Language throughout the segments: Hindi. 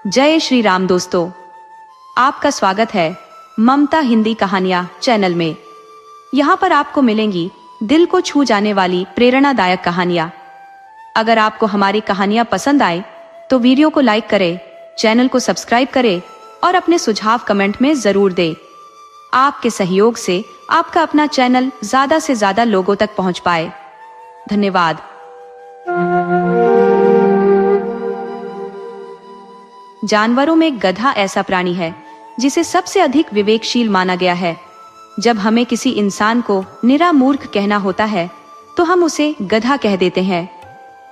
जय श्री राम दोस्तों, आपका स्वागत है ममता हिंदी कहानियां चैनल में। यहाँ पर आपको मिलेंगी दिल को छू जाने वाली प्रेरणादायक कहानियां। अगर आपको हमारी कहानियां पसंद आए तो वीडियो को लाइक करें, चैनल को सब्सक्राइब करें और अपने सुझाव कमेंट में जरूर दें। आपके सहयोग से आपका अपना चैनल ज्यादा से ज्यादा लोगों तक पहुंच पाए। धन्यवाद। जानवरों में गधा ऐसा प्राणी है जिसे सबसे अधिक विवेकशील माना गया है। जब हमें किसी इंसान को निरा मूर्ख कहना होता है तो हम उसे गधा कह देते हैं,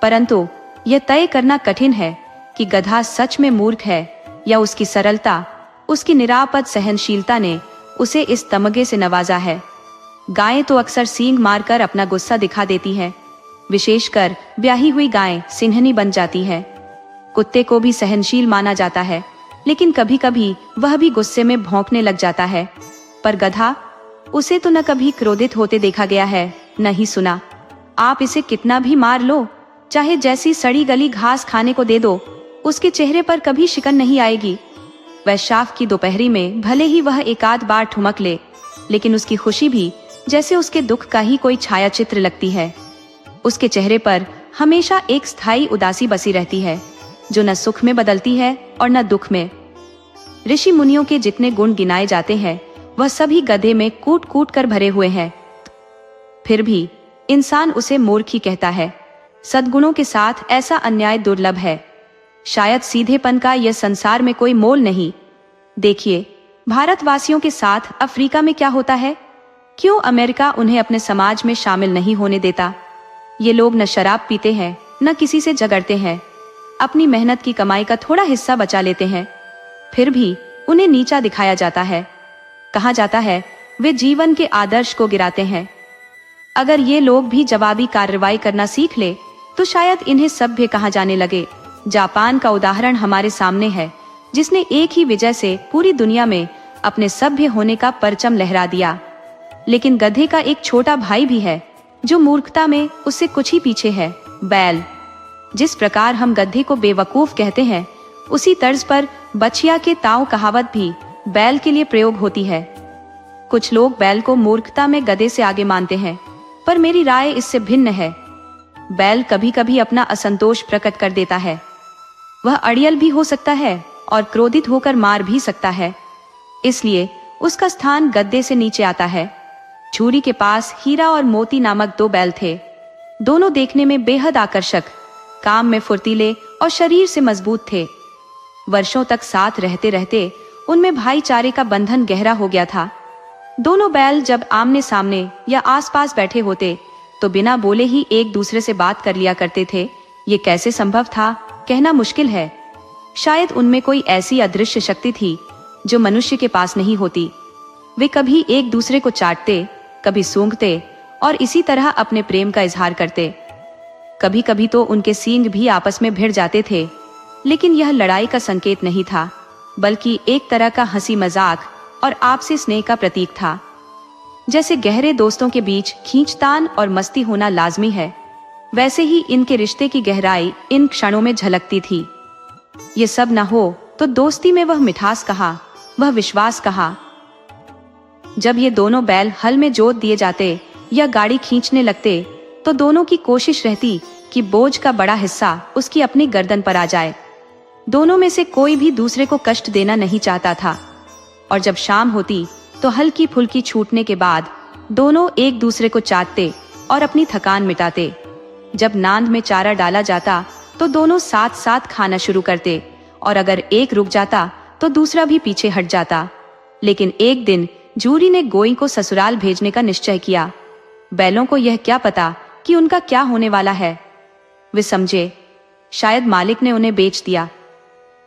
परंतु यह तय करना कठिन है कि गधा सच में मूर्ख है या उसकी सरलता, उसकी निरापद सहनशीलता ने उसे इस तमगे से नवाजा है। गायें तो अक्सर सींग मारकर अपना गुस्सा दिखा देती है, विशेषकर ब्याही हुई गायें सिंहनी बन जाती है। कुत्ते को भी सहनशील माना जाता है, लेकिन कभी कभी वह भी गुस्से में भौंकने लग जाता है। पर गधा, उसे तो न कभी क्रोधित होते देखा गया है, न ही सुना। आप इसे कितना भी मार लो, चाहे जैसी सड़ी गली घास खाने को दे दो, उसके चेहरे पर कभी शिकन नहीं आएगी। वैशाख की दोपहरी में भले ही वह एक आध बार ठुमक ले, लेकिन उसकी खुशी भी जैसे उसके दुख का ही कोई छाया चित्र लगती है। उसके चेहरे पर हमेशा एक स्थायी उदासी बसी रहती है, जो न सुख में बदलती है और न दुख में। ऋषि मुनियों के जितने गुण गिनाए जाते हैं वह सभी गधे में कूट कूट कर भरे हुए हैं। फिर भी इंसान उसे मूर्ख ही कहता है। सद्गुणों के साथ ऐसा अन्याय दुर्लभ है। शायद सीधेपन का यह संसार में कोई मोल नहीं। देखिए, भारतवासियों के साथ अफ्रीका में क्या होता है। क्यों अमेरिका उन्हें अपने समाज में शामिल नहीं होने देता। ये लोग न शराब पीते हैं, न किसी से झगड़ते हैं, अपनी मेहनत की कमाई का थोड़ा हिस्सा बचा लेते हैं। फिर भी उन्हें नीचा दिखाया जाता है। कहा जाता है वे जीवन के आदर्श को गिराते हैं। अगर ये लोग भी जवाबी कार्रवाई करना सीख ले तो शायद इन्हें सभ्य कहा जाने लगे। जापान का उदाहरण हमारे सामने है, जिसने एक ही विजय से पूरी दुनिया में अपने सभ्य होने का परचम लहरा दिया। लेकिन गधे का एक छोटा भाई भी है जो मूर्खता में उससे कुछ ही पीछे है, बैल। जिस प्रकार हम गधे को बेवकूफ कहते हैं, उसी तर्ज पर बछिया के ताऊ कहावत भी बैल के लिए प्रयोग होती है। कुछ लोग बैल को मूर्खता में गधे से आगे मानते हैं, पर मेरी राय इससे भिन्न है। बैल कभी कभी अपना असंतोष प्रकट कर देता है। वह अड़ियल भी हो सकता है और क्रोधित होकर मार भी सकता है, इसलिए उसका स्थान गद्दे से नीचे आता है। छुरी के पास हीरा और मोती नामक दो बैल थे। दोनों देखने में बेहद आकर्षक, काम में फुर्तीले और शरीर से मजबूत थे। वर्षों तक साथ रहते रहते उनमें भाईचारे का बंधन गहरा हो गया था। दोनों बैल जब आमने सामने या आसपास बैठे होते तो बिना बोले ही एक दूसरे से बात कर लिया करते थे। ये कैसे संभव था, कहना मुश्किल है। शायद उनमें कोई ऐसी अदृश्य शक्ति थी जो मनुष्य के पास नहीं होती। वे कभी एक दूसरे को चाटते, कभी सूंघते और इसी तरह अपने प्रेम का इजहार करते। कभी कभी तो उनके सींग भी आपस में भिड़ जाते थे, लेकिन यह लड़ाई का संकेत नहीं था, बल्कि एक तरह का हंसी मजाक और आपसी स्नेह का प्रतीक था। जैसे गहरे दोस्तों के बीच खींचतान और मस्ती होना लाजमी है, वैसे ही इनके रिश्ते की गहराई इन क्षणों में झलकती थी। ये सब न हो तो दोस्ती में वह मिठास कहा, वह विश्वास कहा। जब ये दोनों बैल हल में जोत दिए जाते या गाड़ी खींचने लगते तो दोनों की कोशिश रहती कि बोझ का बड़ा हिस्सा उसकी अपनी गर्दन पर आ जाए। दोनों में से कोई भी दूसरे को कष्ट देना नहीं चाहता था। और जब शाम होती तो हल्की फुल्की छूटने के बाद दोनों एक दूसरे को चाटते और अपनी थकान मिटाते। जब नांद में चारा डाला जाता तो दोनों साथ साथ खाना शुरू करते, और अगर एक रुक जाता तो दूसरा भी पीछे हट जाता। लेकिन एक दिन जूरी ने गोई को ससुराल भेजने का निश्चय किया। बैलों को यह क्या पता कि उनका क्या होने वाला है। वे समझे शायद मालिक ने उन्हें बेच दिया।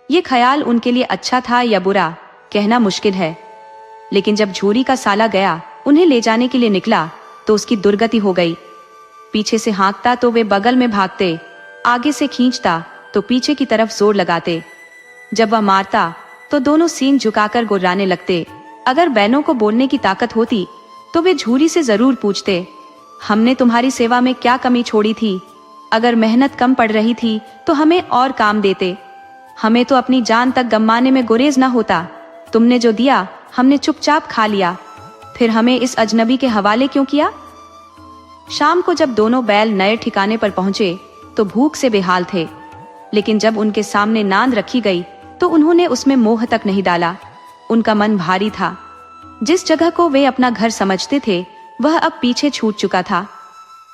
ये ख्याल उनके लिए अच्छा था या बुरा, कहना मुश्किल है। लेकिन जब झूरी का साला गया उन्हें ले जाने के लिए निकला तो उसकी दुर्गति हो गई। पीछे से हाँकता तो वे बगल में भागते, आगे से खींचता तो पीछे की तरफ जोर लगाते। जब वह मारता तो दोनों सींग झुकाकर गुर्राने लगते। अगर बैलों को बोलने की ताकत होती तो वे झूरी से जरूर पूछते, हमने तुम्हारी सेवा में क्या कमी छोड़ी थी। अगर मेहनत कम पड़ रही थी तो हमें और काम देते। हमें तो अपनी जान तक गंवाने में गुरेज ना होता। तुमने जो दिया हमने चुपचाप खा लिया, फिर हमें इस अजनबी के हवाले क्यों किया? शाम को जब दोनों बैल नए ठिकाने पर पहुंचे तो भूख से बेहाल थे, लेकिन जब उनके सामने नांद रखी गई तो उन्होंने उसमें मोह तक नहीं डाला। उनका मन भारी था। जिस जगह को वे अपना घर समझते थे वह अब पीछे छूट चुका था।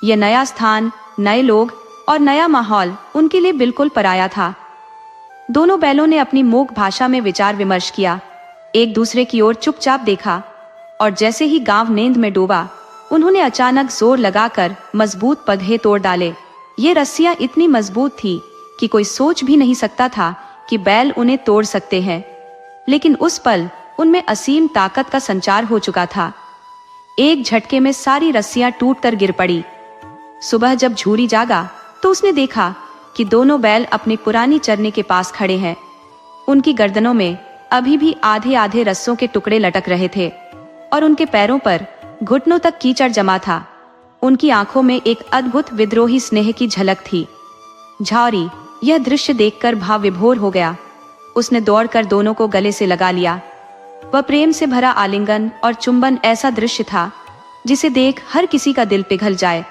यह नया स्थान, नए लोग और नया माहौल उनके लिए बिल्कुल पराया था। दोनों बैलों ने अपनी मूक भाषा में विचार विमर्श किया, एक दूसरे की ओर चुपचाप देखा और जैसे ही गांव नींद में डूबा उन्होंने अचानक जोर लगाकर मजबूत पगहे तोड़ डाले। ये रस्सियां इतनी मजबूत थी कि कोई सोच भी नहीं सकता था कि बैल उन्हें तोड़ सकते हैं, लेकिन उस पल उनमें असीम ताकत का संचार हो चुका था। एक झटके में सारी रस्सियां टूटकर गिर पड़ी। सुबह जब झूरी जागा तो उसने देखा कि दोनों बैल अपनी पुरानी चरनी के पास खड़े हैं। उनकी गर्दनों में अभी भी आधे आधे रस्सों के टुकड़े लटक रहे थे और उनके पैरों पर घुटनों तक कीचड़ जमा था। उनकी आंखों में एक अद्भुत विद्रोही स्नेह की झलक थी। झारी यह दृश्य देखकर भाव विभोर हो गया। उसने दौड़कर दोनों को गले से लगा लिया। वह प्रेम से भरा आलिंगन और चुंबन ऐसा दृश्य था जिसे देख हर किसी का दिल पिघल जाए।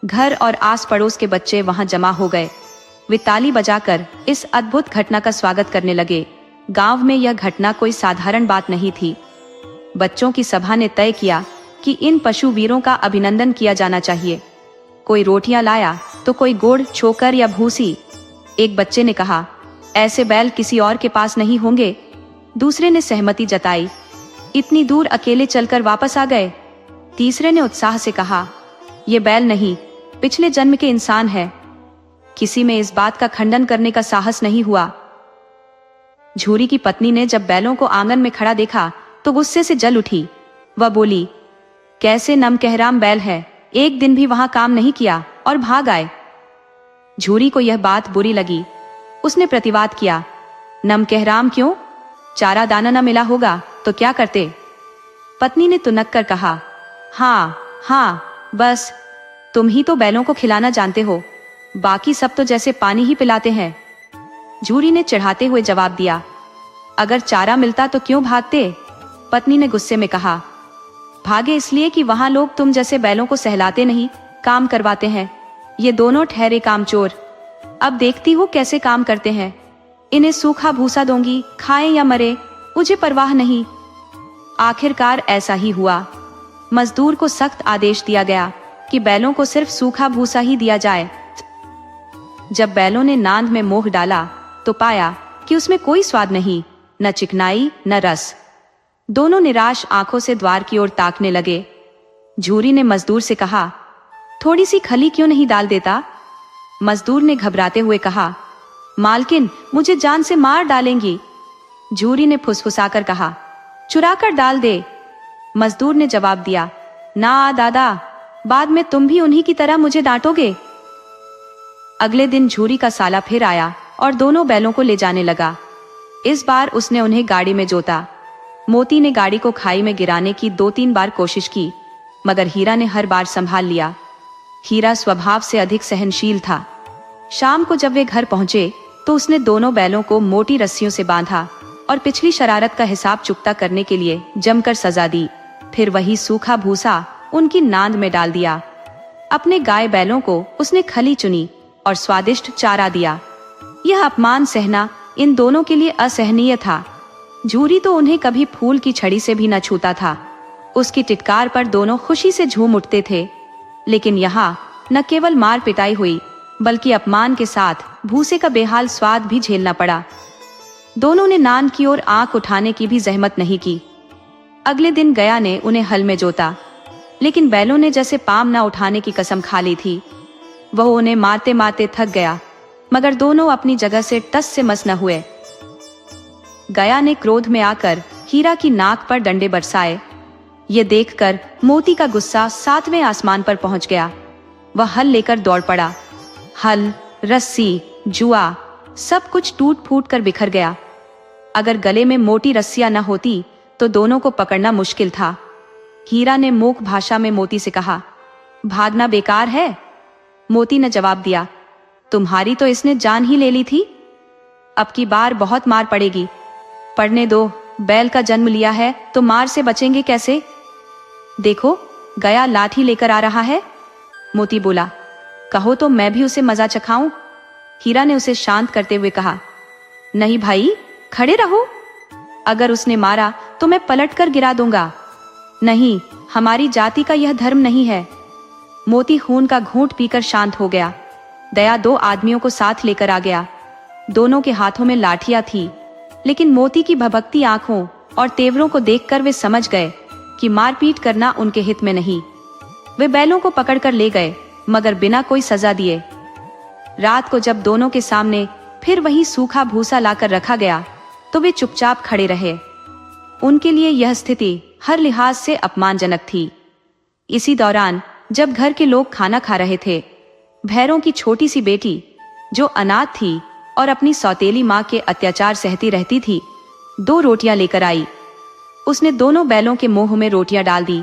घर और आस पड़ोस के बच्चे वहां जमा हो गए। वे ताली बजाकर इस अद्भुत घटना का स्वागत करने लगे। गांव में यह घटना कोई साधारण बात नहीं थी। बच्चों की सभा ने तय किया कि इन पशु वीरों का अभिनंदन किया जाना चाहिए। कोई रोटियां लाया तो कोई गुड़, चोकर या भूसी। एक बच्चे ने कहा, ऐसे बैल किसी और के पास नहीं होंगे। दूसरे ने सहमति जताई, इतनी दूर अकेले चलकर वापस आ गए। तीसरे ने उत्साह से कहा, ये बैल नहीं, पिछले जन्म के इंसान है। किसी में इस बात का खंडन करने का साहस नहीं हुआ। झूरी की पत्नी ने जब बैलों को आंगन में खड़ा देखा तो गुस्से से जल उठी। वह बोली, कैसे नमकहराम बैल है, एक दिन भी वहां काम नहीं किया और भाग आए। झूरी को यह बात बुरी लगी। उसने प्रतिवाद किया, नमकहराम क्यों? चारा दाना न मिला होगा तो क्या करते? पत्नी ने तुनक कर कहा, हाँ, बस तुम ही तो बैलों को खिलाना जानते हो, बाकी सब तो जैसे पानी ही पिलाते हैं। झूरी ने चिढ़ाते हुए जवाब दिया, अगर चारा मिलता तो क्यों भागते? पत्नी ने गुस्से में कहा, भागे इसलिए कि वहां लोग तुम जैसे बैलों को सहलाते नहीं, काम करवाते हैं। ये दोनों ठहरे कामचोर। अब देखती हूँ कैसे काम करते हैं। इन्हें सूखा भूसा दूंगी, खाएं या मरे, मुझे परवाह नहीं। आखिरकार ऐसा ही हुआ। मजदूर को सख्त आदेश दिया गया कि बैलों को सिर्फ सूखा भूसा ही दिया जाए। जब बैलों ने नांद में मोह डाला तो पाया कि उसमें कोई स्वाद नहीं, न चिकनाई न रस। दोनों निराश आंखों से द्वार की ओर ताकने लगे। झूरी ने मजदूर से कहा, थोड़ी सी खली क्यों नहीं डाल देता? मजदूर ने घबराते हुए कहा, मालकिन मुझे जान से मार डालेंगी। झूरी ने फुसफुसाकर कहा, चुरा कर डाल दे। मजदूर ने जवाब दिया, ना दादा, बाद में तुम भी उन्हीं की तरह मुझे डांटोगे। अगले दिन झूरी का साला फिर आया और दोनों बैलों को ले जाने लगा। इस बार उसने उन्हें गाड़ी में जोता। मोती ने गाड़ी को खाई में गिराने की 2-3 बार कोशिश की, मगर हीरा ने हर बार संभाल लिया। हीरा स्वभाव से अधिक सहनशील था। शाम को जब वे घर पहुंचे तो उसने दोनों बैलों को मोटी रस्सियों से बांधा और पिछली शरारत का हिसाब चुकता करने के लिए जमकर सजा दी। फिर वही सूखा भूसा उनकी नांद में डाल दिया। अपने गाय बैलों को उसने खली चुनी और स्वादिष्ट चारा दिया। यह अपमान सहना इन दोनों के लिए असहनीय था। झूरी तो उन्हें कभी फूल की छड़ी से भी न छूता था। उसकी टिटकार पर दोनों खुशी से झूम उठते थे। लेकिन यहाँ न केवल मार पिटाई हुई, बल्कि अपमान के साथ भूसे का बेहाल स्वाद भी झेलना पड़ा। दोनों ने नांद की ओर आंख उठाने की भी जहमत नहीं की। अगले दिन गया ने उन्हें हल में जोता, लेकिन बैलों ने जैसे पाम न उठाने की कसम खा ली थी। वह उन्हें मारते मारते थक गया, मगर दोनों अपनी जगह से टस से मस न हुए। गया ने क्रोध में आकर हीरा की नाक पर डंडे बरसाए। ये देखकर मोती का गुस्सा 7वें आसमान पर पहुंच गया। वह हल लेकर दौड़ पड़ा। हल, रस्सी, जुआ सब कुछ टूट फूट कर बिखर गया। अगर गले में मोटी रस्सियां न होती तो दोनों को पकड़ना मुश्किल था। हीरा ने मूक भाषा में मोती से कहा, भागना बेकार है। मोती ने जवाब दिया, तुम्हारी तो इसने जान ही ले ली थी। अब की बार बहुत मार पड़ेगी। पढ़ने दो, बैल का जन्म लिया है तो मार से बचेंगे कैसे? देखो, गया लाठी लेकर आ रहा है। मोती बोला, कहो तो मैं भी उसे मजा चखाऊं। हीरा ने उसे शांत करते हुए कहा, नहीं भाई, खड़े रहो। अगर उसने मारा तो मैं पलट कर गिरा दूंगा। नहीं, हमारी जाति का यह धर्म नहीं है। मोती खून का घूंट पीकर शांत हो गया। दया 2 आदमियों को साथ लेकर आ गया। दोनों के हाथों में लाठियां थी, लेकिन मोती की भभकती आंखों और तेवरों को देखकर वे समझ गए कि मारपीट करना उनके हित में नहीं। वे बैलों को पकड़कर ले गए, मगर बिना कोई सजा दिए। रात को जब दोनों के सामने फिर वही सूखा भूसा लाकर रखा गया तो वे चुपचाप खड़े रहे। उनके लिए यह स्थिति हर लिहाज से अपमानजनक थी। इसी दौरान जब घर के लोग खाना खा रहे थे, भैरों की छोटी सी बेटी, जो अनाथ थी और अपनी सौतेली माँ के अत्याचार सहती रहती थी, 2 रोटियां लेकर आई। उसने दोनों बैलों के मुंह में रोटियां डाल दी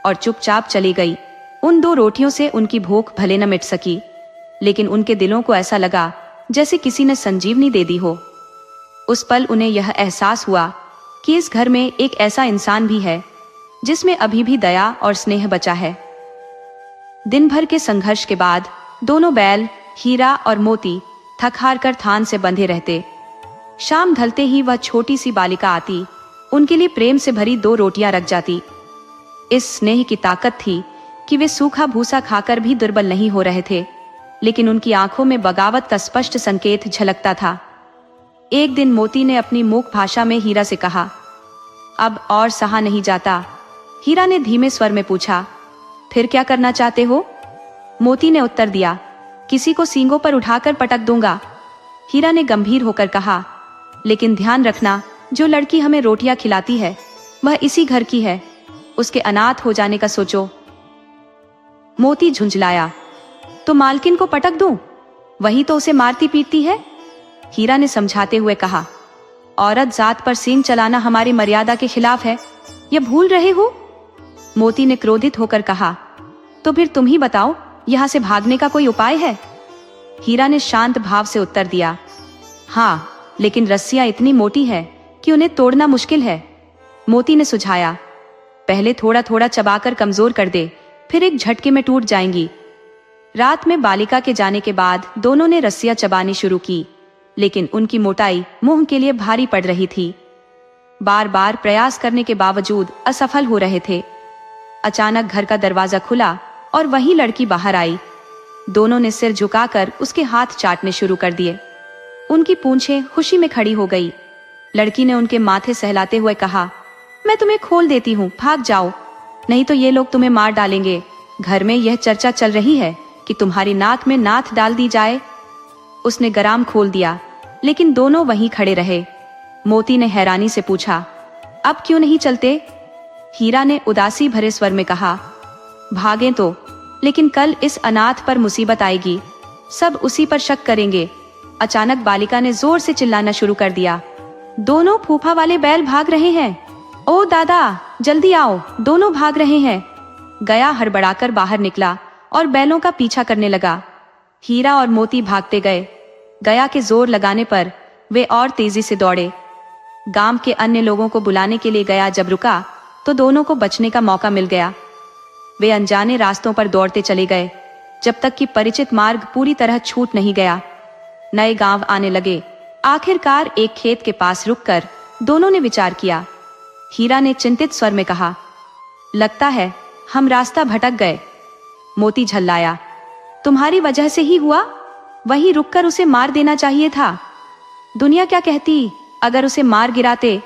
और चुपचाप चली गई। उन 2 रोटियों से उनकी भूख भले न मिट सकी, लेकिन उनके दिलों को ऐसा लगा जैसे किसी ने संजीवनी दे दी हो। उस पल उन्हें यह एहसास हुआ कि इस घर में एक ऐसा इंसान भी है जिसमें अभी भी दया और स्नेह बचा है। दिन भर के संघर्ष के बाद दोनों बैल, हीरा और मोती, थक हार कर थान से बंधे रहते। शाम ढलते ही वह छोटी सी बालिका आती, उनके लिए प्रेम से भरी 2 रोटियां रख जाती। इस स्नेह की ताकत थी कि वे सूखा भूसा खाकर भी दुर्बल नहीं हो रहे थे, लेकिन उनकी आंखों में बगावत का स्पष्ट संकेत झलकता था। एक दिन मोती ने अपनी मूक भाषा में हीरा से कहा, अब और सहा नहीं जाता। हीरा ने धीमे स्वर में पूछा, फिर क्या करना चाहते हो? मोती ने उत्तर दिया, किसी को सींगों पर उठाकर पटक दूंगा। हीरा ने गंभीर होकर कहा, लेकिन ध्यान रखना, जो लड़की हमें रोटियां खिलाती है वह इसी घर की है। उसके अनाथ हो जाने का सोचो। मोती झुंझलाया, तो मालकिन को पटक दूं? वही तो उसे मारती पीटती है। हीरा ने समझाते हुए कहा, औरत जात पर सींग चलाना हमारी मर्यादा के खिलाफ है, यह भूल रहे हो? मोती ने क्रोधित होकर कहा, तो फिर तुम ही बताओ, यहां से भागने का कोई उपाय है? हीरा ने शांत भाव से उत्तर दिया, हाँ, लेकिन रस्सियां इतनी मोटी है कि उन्हें तोड़ना मुश्किल है। मोती ने सुझाया, पहले थोड़ा थोड़ा चबाकर कमजोर कर दे, फिर एक झटके में टूट जाएंगी। रात में बालिका के जाने के बाद दोनों ने रस्सियां चबानी शुरू की, लेकिन उनकी मोटाई मुंह के लिए भारी पड़ रही थी। बार बार प्रयास करने के बावजूद असफल हो रहे थे। अचानक घर का दरवाजा खुला और वही लड़की बाहर आई। दोनों ने सिर झुकाकर उसके हाथ चाटने शुरू कर दिए। उनकी पूंछें खुशी में खड़ी हो गई। लड़की ने उनके माथे सहलाते हुए कहा, मैं तुम्हें खोल देती हूँ, भाग जाओ, नहीं तो ये लोग तुम्हें मार डालेंगे। घर में यह चर्चा चल रही है कि तुम्हारी नाक में नाथ डाल दी जाए। उसने गराम खोल दिया, लेकिन दोनों वहीं खड़े रहे। मोती ने हैरानी से पूछा, अब क्यों नहीं चलते? हीरा ने उदासी भरे स्वर में कहा, भागें तो, लेकिन कल इस अनाथ पर मुसीबत आएगी, सब उसी पर शक करेंगे। अचानक बालिका ने जोर से चिल्लाना शुरू कर दिया, दोनों फूफा वाले बैल भाग रहे हैं, ओ दादा जल्दी आओ, दोनों भाग रहे हैं। गया हड़बड़ाकर बाहर निकला और बैलों का पीछा करने लगा। हीरा और मोती भागते गए। गया के जोर लगाने पर वे और तेजी से दौड़े। गांव के अन्य लोगों को बुलाने के लिए गया जब रुका तो दोनों को बचने का मौका मिल गया। वे अनजाने रास्तों पर दौड़ते चले गए, जब तक कि परिचित मार्ग पूरी तरह छूट नहीं गया। नए गांव आने लगे। आखिरकार एक खेत के पास रुककर दोनों ने विचार किया। हीरा ने चिंतित स्वर में कहा, लगता है हम रास्ता भटक गए। मोती झल्लाया, तुम्हारी वजह से ही हुआ, वहीं रुककर उसे मार देना चाहिए था। दुनिया क्या कहती अगर उसे मार गिराते?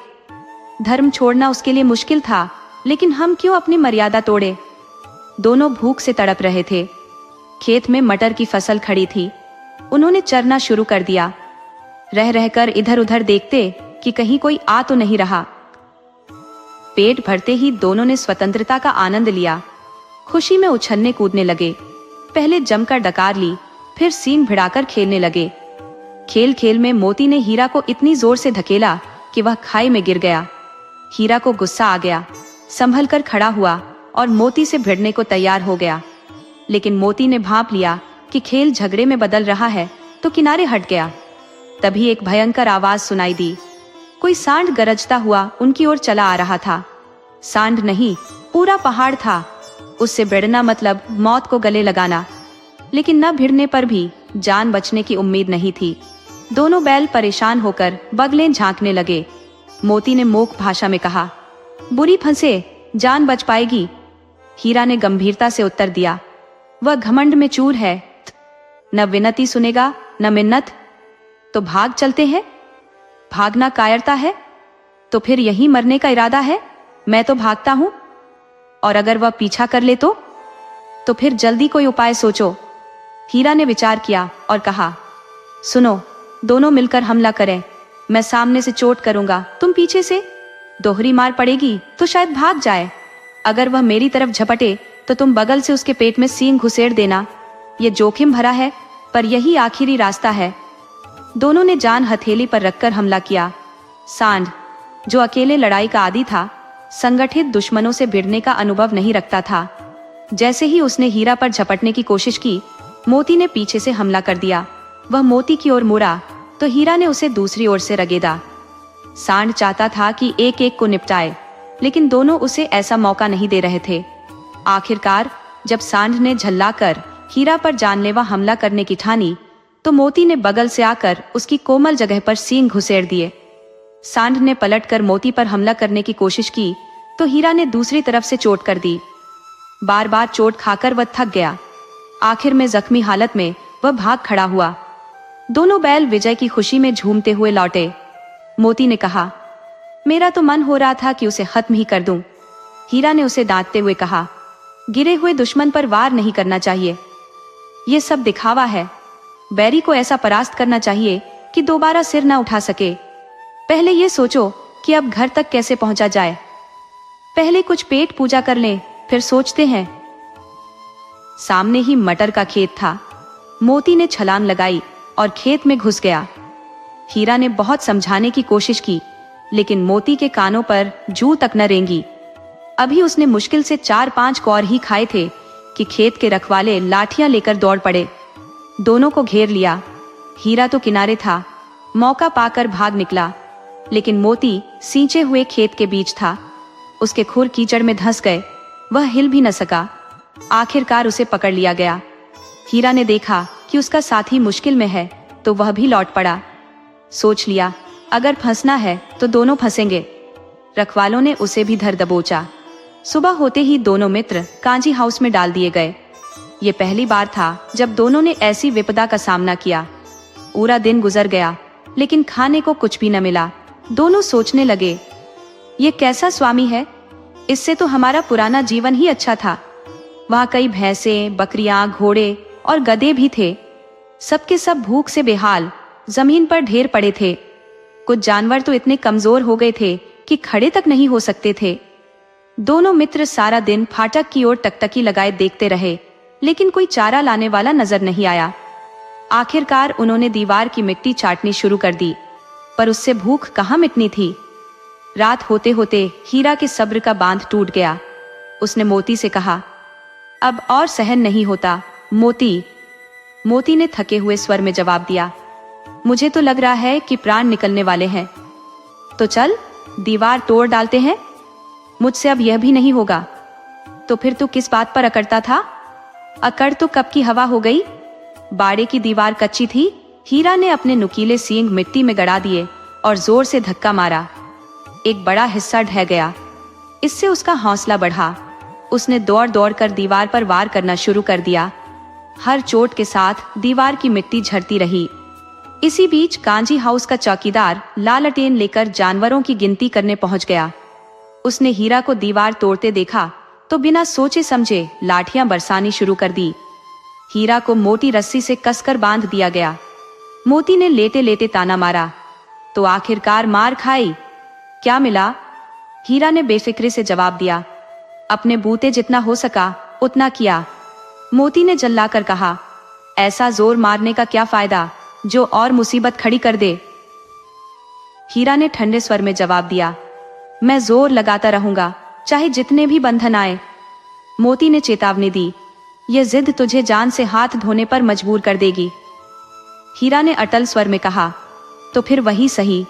धर्म छोड़ना उसके लिए मुश्किल था, लेकिन हम क्यों अपनी मर्यादा तोड़े? दोनों भूख से तड़प रहे थे। खेत में मटर की फसल खड़ी थी। उन्होंने चरना शुरू कर दिया। रह रहकर इधर उधर देखते कि कहीं कोई आ तो नहीं रहा। पेट भरते ही दोनों ने स्वतंत्रता का आनंद लिया। खुशी में उछलने कूदने लगे। पहले जमकर डकार ली, फिर सींग भिड़ाकर खेलने लगे। खेल खेल में मोती ने हीरा को इतनी जोर से धकेला कि वह खाई में गिर गया। हीरा को गुस्सा आ गया, संभल कर खड़ा हुआ और मोती से भिड़ने को तैयार हो गया। लेकिन मोती ने भांप लिया कि खेल झगड़े में बदल रहा है, तो किनारे हट गया। तभी एक भयंकर आवाज सुनाई दी। कोई सांड गरजता हुआ उनकी ओर चला आ रहा था। सांड नहीं, पूरा पहाड़ था। उससे भिड़ना मतलब मौत को गले लगाना। लेकिन न भिड़ने पर भी जान बचने की उम्मीद नहीं थी। दोनों बैल परेशान होकर बगलें झांकने लगे। मोती ने मूक भाषा में कहा, बुरी फंसे, जान बच पाएगी। हीरा ने गंभीरता से उत्तर दिया, वह घमंड में चूर है, न विनती सुनेगा न मिन्नत। तो भाग चलते हैं। भागना कायरता है? तो फिर यहीं मरने का इरादा है? मैं तो भागता हूं। और अगर वह पीछा कर ले तो फिर जल्दी कोई उपाय सोचो। हीरा ने विचार किया और कहा, सुनो, दोनों मिलकर हमला करें। मैं सामने से चोट करूंगा, तुम पीछे से। दोहरी मार पड़ेगी तो शायद भाग जाए। अगर वह मेरी तरफ झपटे तो तुम बगल से उसके पेट में सींग घुसेड़ देना। यह जोखिम भरा है, पर यही आखिरी रास्ता है। दोनों ने जान हथेली पर रखकर हमला किया। सांड, जो अकेले लड़ाई का आदी था, संगठित दुश्मनों से भिड़ने का अनुभव नहीं रखता था। जैसे ही उसने हीरा पर झपटने की कोशिश की, मोती ने पीछे से हमला कर दिया। वह मोती की ओर मुड़ा तो हीरा ने उसे दूसरी ओर से रगेदा। सांड चाहता था कि एक एक को निपटाए, लेकिन दोनों उसे ऐसा मौका नहीं दे रहे थे। आखिरकार जब सांड ने झल्लाकर हीरा पर जानलेवा हमला करने की ठानी, तो मोती ने बगल से आकर उसकी कोमल जगह पर सींग घुसेड़ दिए। सांड ने पलटकर मोती पर हमला करने की कोशिश की तो हीरा ने दूसरी तरफ से चोट कर दी। बार बार चोट खाकर वह थक गया। आखिर में जख्मी हालत में वह भाग खड़ा हुआ। दोनों बैल विजय की खुशी में झूमते हुए लौटे। मोती ने कहा, मेरा तो मन हो रहा था कि उसे खत्म ही कर दूं। हीरा ने उसे डांटते हुए कहा, गिरे हुए दुश्मन पर वार नहीं करना चाहिए। यह सब दिखावा है। बैरी को ऐसा परास्त करना चाहिए कि दोबारा सिर ना उठा सके। पहले यह सोचो कि अब घर तक कैसे पहुंचा जाए। पहले कुछ पेट पूजा कर लें, फिर सोचते हैं। सामने ही मटर का खेत था। मोती ने छलांग लगाई और खेत में घुस गया। हीरा ने बहुत समझाने की कोशिश की, लेकिन मोती के कानों पर जू तक न रेंगी। अभी उसने मुश्किल से 4-5 कौर ही खाए थे कि खेत के रखवाले लाठियां लेकर दौड़ पड़े। दोनों को घेर लिया। हीरा तो किनारे था, मौका पाकर भाग निकला, लेकिन मोती सींचे हुए खेत के बीच था। उसके खुर कीचड़ में धंस गए। वह हिल भी न सका। आखिरकार उसे पकड़ लिया गया। हीरा ने देखा कि उसका साथी मुश्किल में है, तो वह भी लौट पड़ा। सोच लिया, अगर फंसना है तो दोनों फंसेंगे। रखवालों ने उसे भी धर दबोचा। सुबह होते ही दोनों मित्र कांजी हाउस में डाल दिए गए। ये पहली बार था जब दोनों ने ऐसी विपदा का सामना किया। पूरा दिन गुजर गया, लेकिन खाने को कुछ भी न मिला। दोनों सोचने लगे, ये कैसा स्वामी है? इससे तो हमारा पुराना जीवन ही अच्छा था। वहाँ कई भैंसें, बकरियां, घोड़े और गधे भी थे। सबके सब भूख से बेहाल जमीन पर ढेर पड़े थे। कुछ जानवर तो इतने कमजोर हो गए थे कि खड़े तक नहीं हो सकते थे। दोनों मित्र सारा दिन फाटक की ओर टकटकी लगाए देखते रहे, लेकिन कोई चारा लाने वाला नजर नहीं आया। आखिरकार उन्होंने दीवार की मिट्टी चाटनी शुरू कर दी, पर उससे भूख कहाँ मिटनी थी। रात होते होते हीरा के सब्र का बांध टूट गया। उसने मोती से कहा, अब और सहन नहीं होता मोती। मोती ने थके हुए स्वर में जवाब दिया, मुझे तो लग रहा है कि प्राण निकलने वाले हैं। तो चल, दीवार तोड़ डालते हैं। मुझसे अब यह भी नहीं होगा। तो फिर तू किस बात पर अकड़ता था? अकड़ तो कब की हवा हो गई। बाड़े की दीवार कच्ची थी। हीरा ने अपने नुकीले सींग मिट्टी में गड़ा दिए और जोर से धक्का मारा। एक बड़ा हिस्सा ढह गया। इससे उसका हौसला बढ़ा। उसने दौड़ दौड़ कर दीवार पर वार करना शुरू कर दिया। हर चोट के साथ दीवार की मिट्टी झड़ती रही। इसी बीच कांजी हाउस का चौकीदार लालटेन लेकर जानवरों की गिनती करने पहुंच गया। उसने हीरा को दीवार तोड़ते देखा तो बिना सोचे समझे लाठियां बरसानी शुरू कर दी। हीरा को मोटी रस्सी से कसकर बांध दिया गया। मोती ने लेटे लेटे ताना मारा, तो आखिरकार मार खाई। क्या मिला? हीरा ने बेफिक्री से जवाब दिया, अपने बूते जितना हो सका उतना किया। मोती ने जल्लाकर कहा, ऐसा जोर मारने का क्या फायदा जो और मुसीबत खड़ी कर दे। हीरा ने ठंडे स्वर में जवाब दिया, मैं जोर लगाता रहूंगा, चाहे जितने भी बंधन आए। मोती ने चेतावनी दी, यह जिद तुझे जान से हाथ धोने पर मजबूर कर देगी। हीरा ने अटल स्वर में कहा, तो फिर वही सही।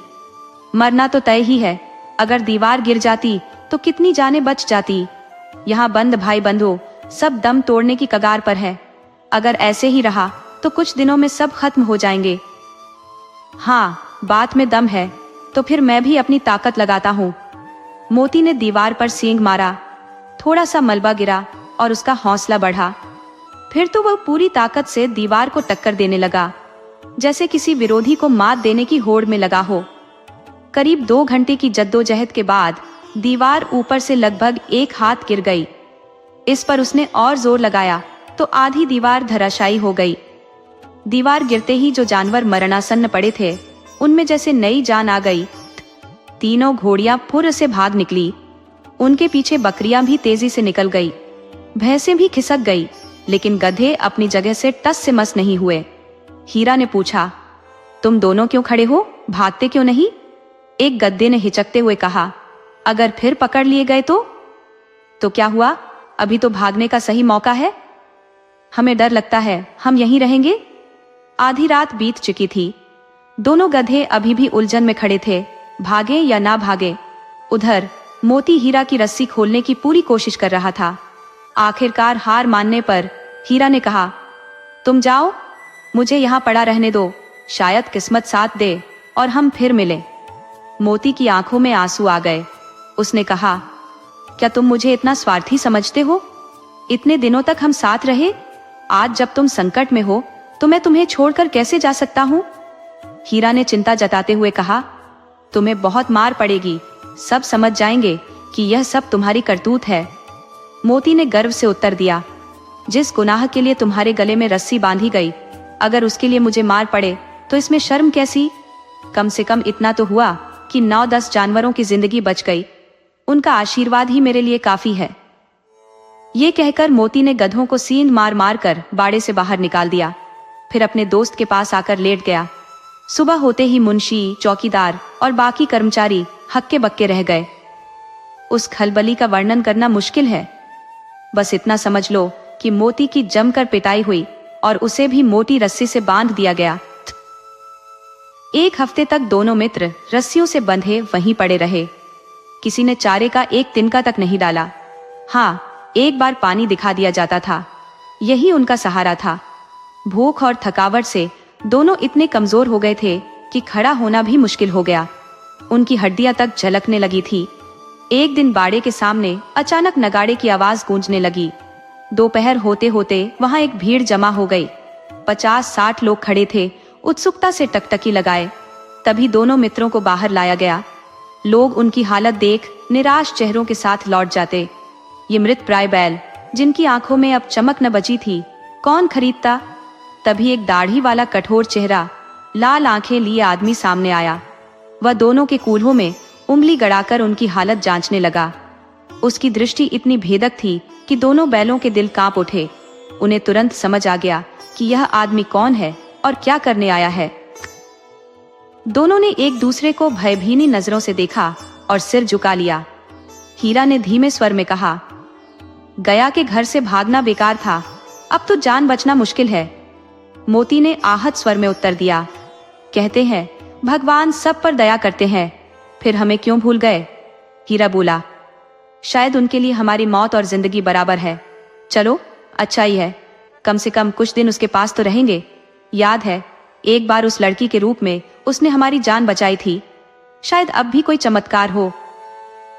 मरना तो तय ही है। अगर दीवार गिर जाती तो कितनी जानें बच जाती। यहाँ बंद भाई बंधु, सब दम तोड़ने की कगार पर है। अगर ऐसे ही रहा तो कुछ दिनों में सब खत्म हो जाएंगे। हाँ, बात में दम है, तो फिर मैं भी अपनी ताकत लगाता हूँ। मोती ने दीवार पर सींग मारा, थोड़ा सा मलबा गिरा और उसका हौसला बढ़ा। फिर तो वह पूरी ताकत से दीवार को टक्कर देने लगा, जैसे किसी विरोधी को मात देने की होड़ में लगा हो। करीब 2 घंटे की जद्दोजहद के बाद दीवार ऊपर से लगभग 1 हाथ गिर गई। इस पर उसने और जोर लगाया तो आधी दीवार धराशायी हो गई। दीवार गिरते ही जो जानवर मरणासन्न पड़े थे, उनमें जैसे नई जान आ गई। तीनों घोड़ियां फुर्र से भाग निकली। उनके पीछे बकरियां भी तेजी से निकल गई, भैंसें भी खिसक गई, लेकिन गधे अपनी जगह से टस से मस नहीं हुए। हीरा ने पूछा, तुम दोनों क्यों खड़े हो, भागते क्यों नहीं? एक गधे ने हिचकते हुए कहा, अगर फिर पकड़ लिए गए तो क्या हुआ? अभी तो भागने का सही मौका है। हमें डर लगता है, हम यहीं रहेंगे। आधी रात बीत चुकी थी। दोनों गधे अभी भी उलझन में खड़े थे, भागे या ना भागे। उधर मोती हीरा की रस्सी खोलने की पूरी कोशिश कर रहा था। आखिरकार हार मानने पर हीरा ने कहा, तुम जाओ, मुझे यहाँ पड़ा रहने दो, शायद किस्मत साथ दे और हम फिर मिले। मोती की आंखों में आंसू आ गए। उसने कहा, क्या तुम मुझे इतना स्वार्थी समझते हो? इतने दिनों तक हम साथ रहे, आज जब तुम संकट में हो तो मैं तुम्हें छोड़कर कैसे जा सकता हूँ? हीरा ने चिंता जताते हुए कहा, तुम्हें बहुत मार पड़ेगी, सब समझ जाएंगे कि यह सब तुम्हारी करतूत है। मोती ने गर्व से उत्तर दिया, जिस गुनाह के लिए तुम्हारे गले में रस्सी बांधी गई, अगर उसके लिए मुझे मार पड़े तो इसमें शर्म कैसी? कम से कम इतना तो हुआ कि 9-10 जानवरों की जिंदगी बच गई। उनका आशीर्वाद ही मेरे लिए काफी है। ये कहकर मोती ने गधों को सींग मार मार कर बाड़े से बाहर निकाल दिया, फिर अपने दोस्त के पास आकर लेट गया। सुबह होते ही मुंशी, चौकीदार और बाकी कर्मचारी हक्के बक्के रह गए। उस खलबली का वर्णन करना मुश्किल है। बस इतना समझ लो कि मोती की जमकर पिटाई हुई और उसे भी मोटी रस्सी से बांध दिया गया। 1 हफ्ते तक दोनों मित्र रस्सियों से बंधे वहीं पड़े रहे। किसी ने चारे का एक तिनका तक नहीं डाला। हाँ, एक बार पानी दिखा दिया जाता था, यही उनका सहारा था। भूख और थकावट से दोनों इतने कमजोर हो गए थे कि खड़ा होना भी मुश्किल हो गया। उनकी हड्डियां तक झलकने लगी थी। एक दिन बाड़े के सामने अचानक नगाड़े की आवाज गूंजने लगी। दोपहर होते होते वहां एक भीड़ जमा हो गई। 50-60 लोग खड़े थे, उत्सुकता से टकटकी लगाए। तभी दोनों मित्रों को बाहर लाया गया। लोग उनकी हालत देख निराश चेहरों के साथ लौट जाते। ये मृत प्राय बैल, जिनकी आंखों में अब चमक न बची थी, कौन खरीदता? तभी एक दाढ़ी वाला कठोर चेहरा, लाल आंखें लिए आदमी सामने आया। वह दोनों के कूल्हों में उंगली गड़ाकर उनकी हालत जांचने लगा। उसकी दृष्टि इतनी भेदक थी कि दोनों बैलों के दिल कांप उठे। उन्हें तुरंत समझ आ गया कि यह आदमी कौन है और क्या करने आया है। दोनों ने एक दूसरे को भयभीनी नजरों से देखा और सिर झुका लिया। हीरा ने धीमे स्वर में कहा, गया के घर से भागना बेकार था, अब तो जान बचना मुश्किल है। मोती ने आहत स्वर में उत्तर दिया, कहते हैं भगवान सब पर दया करते हैं, फिर हमें क्यों भूल गए? हीरा बोला, शायद उनके लिए हमारी मौत और जिंदगी बराबर है। चलो, अच्छा ही है, कम से कम कुछ दिन उसके पास तो रहेंगे। याद है, एक बार उस लड़की के रूप में उसने हमारी जान बचाई थी। शायद अब भी कोई चमत्कार हो।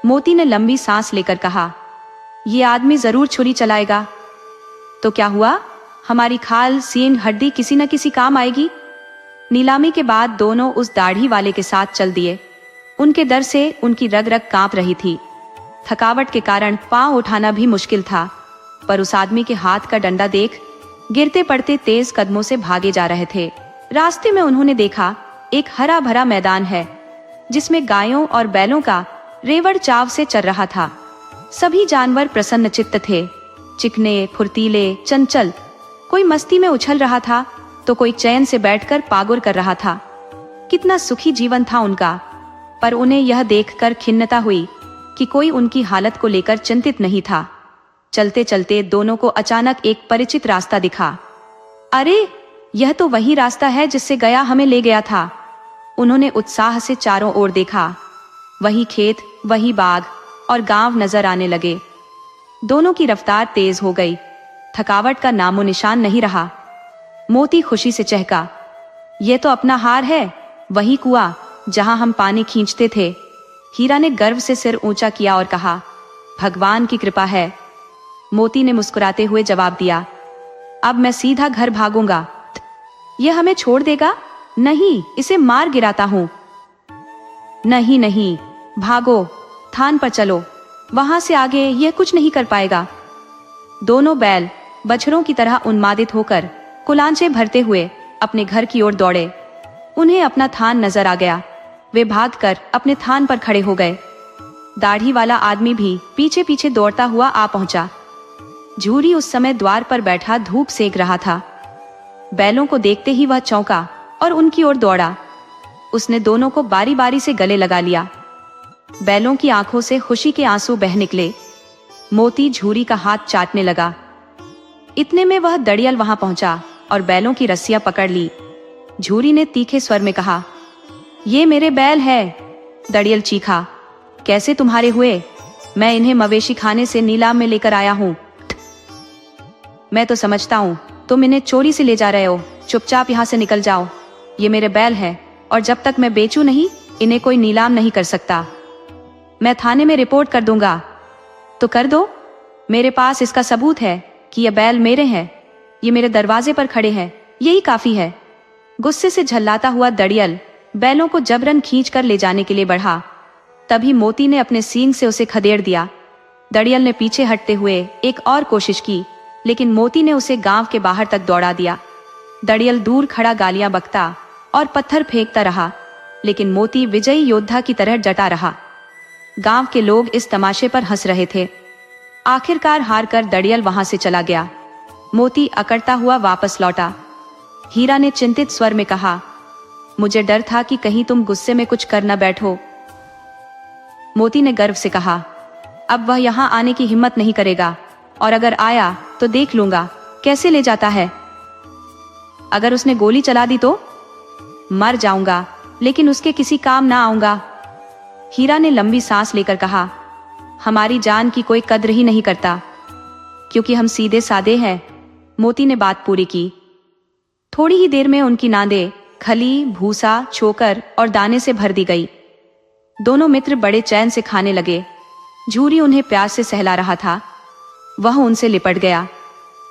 मोती ने लंबी सांस लेकर कहा, ये आदमी जरूर छुरी चलाएगा। तो क्या हुआ? हमारी खाल, सींग, हड्डी किसी न किसी काम आएगी। नीलामी के बाद दोनों उस दाढ़ी वाले के साथ चल दिए। उनके डर से उनकी रग रग कांप रही थी। थकावट के कारण पांव उठाना भी मुश्किल था, पर उस आदमी के हाथ का डंडा देख गिरते पड़ते तेज कदमों से भागे जा रहे थे। रास्ते में उन्होंने देखा एक हरा भरा मैदान है, जिसमें गायों और बैलों का रेवड़ चाव से चल रहा था। सभी जानवर प्रसन्न चित्त थे, चिकने, फुर्तीले, चंचल। कोई मस्ती में उछल रहा था तो कोई चैन से बैठकर पागुर कर रहा था। कितना सुखी जीवन था उनका। पर उन्हें यह देखकर खिन्नता हुई कि कोई उनकी हालत को लेकर चिंतित नहीं था। चलते चलते दोनों को अचानक एक परिचित रास्ता दिखा। अरे, यह तो वही रास्ता है जिससे गया हमें ले गया था। उन्होंने उत्साह से चारों ओर देखा। वही खेत, वही बाग और गांव नजर आने लगे। दोनों की रफ्तार तेज हो गई। थकावट का नामो निशान नहीं रहा। मोती खुशी से चहका, ये तो अपना हार है, वही कुआं जहां हम पानी खींचते थे। हीरा ने गर्व से सिर ऊंचा किया और कहा, भगवान की कृपा है। मोती ने मुस्कुराते हुए जवाब दिया, अब मैं सीधा घर भागूंगा। यह हमें छोड़ देगा? नहीं, इसे मार गिराता हूं। नहीं नहीं, भागो, थान पर चलो, वहां से आगे यह कुछ नहीं कर पाएगा। दोनों बैल बछड़ों की तरह उन्मादित होकर कुलांचे भरते हुए अपने घर की ओर दौड़े। उन्हें अपना थान नजर आ गया। वे भागकर अपने थान पर खड़े हो गए। दाढ़ी वाला आदमी भी पीछे पीछे दौड़ता हुआ आ पहुंचा। झूरी उस समय द्वार पर बैठा धूप सेक रहा था। बैलों को देखते ही वह चौंका और उनकी ओर दौड़ा। उसने दोनों को बारी बारी से गले लगा लिया। बैलों की आंखों से खुशी के आंसू बह निकले। मोती झूरी का हाथ चाटने लगा। इतने में वह दड़ियल वहां पहुंचा और बैलों की रस्सियां पकड़ ली। झूरी ने तीखे स्वर में कहा, ये मेरे बैल है। दड़ियल चीखा, कैसे तुम्हारे हुए? मैं इन्हें मवेशी खाने से नीलाम में लेकर आया हूं। मैं तो समझता हूं तुम इन्हें चोरी से ले जा रहे हो। चुपचाप यहां से निकल जाओ। ये मेरे बैल है और जब तक मैं बेचूं नहीं, इन्हें कोई नीलाम नहीं कर सकता। मैं थाने में रिपोर्ट कर दूंगा। तो कर दो, मेरे पास इसका सबूत है कि ये बैल मेरे हैं। ये मेरे दरवाजे पर खड़े हैं, यही काफी है। गुस्से से झल्लाता हुआ दड़ियल बैलों को जबरन खींच कर ले जाने के लिए बढ़ा। तभी मोती ने अपने सींग से उसे खदेड़ दिया। दड़ियल ने पीछे हटते हुए एक और कोशिश की, लेकिन मोती ने उसे गांव के बाहर तक दौड़ा दिया। दड़ियल दूर खड़ा गालियां बकता और पत्थर फेंकता रहा, लेकिन मोती विजयी योद्धा की तरह डटा रहा। गांव के लोग इस तमाशे पर हंस रहे थे। आखिरकार हार कर दड़ियल वहां से चला गया। मोती अकड़ता हुआ वापस लौटा। हीरा ने चिंतित स्वर में कहा, मुझे डर था कि कहीं तुम गुस्से में कुछ कर न बैठो। मोती ने गर्व से कहा, अब वह यहां आने की हिम्मत नहीं करेगा, और अगर आया तो देख लूंगा कैसे ले जाता है। अगर उसने गोली चला दी तो मर जाऊंगा, लेकिन उसके किसी काम ना आऊंगा। हीरा ने लंबी सांस लेकर कहा, हमारी जान की कोई कद्र ही नहीं करता, क्योंकि हम सीधे सादे हैं। मोती ने बात पूरी की। थोड़ी ही देर में उनकी नांदे खली, भूसा, चोकर और दाने से भर दी गई। दोनों मित्र बड़े चैन से खाने लगे। झूरी उन्हें प्यार से सहला रहा था। वह उनसे लिपट गया।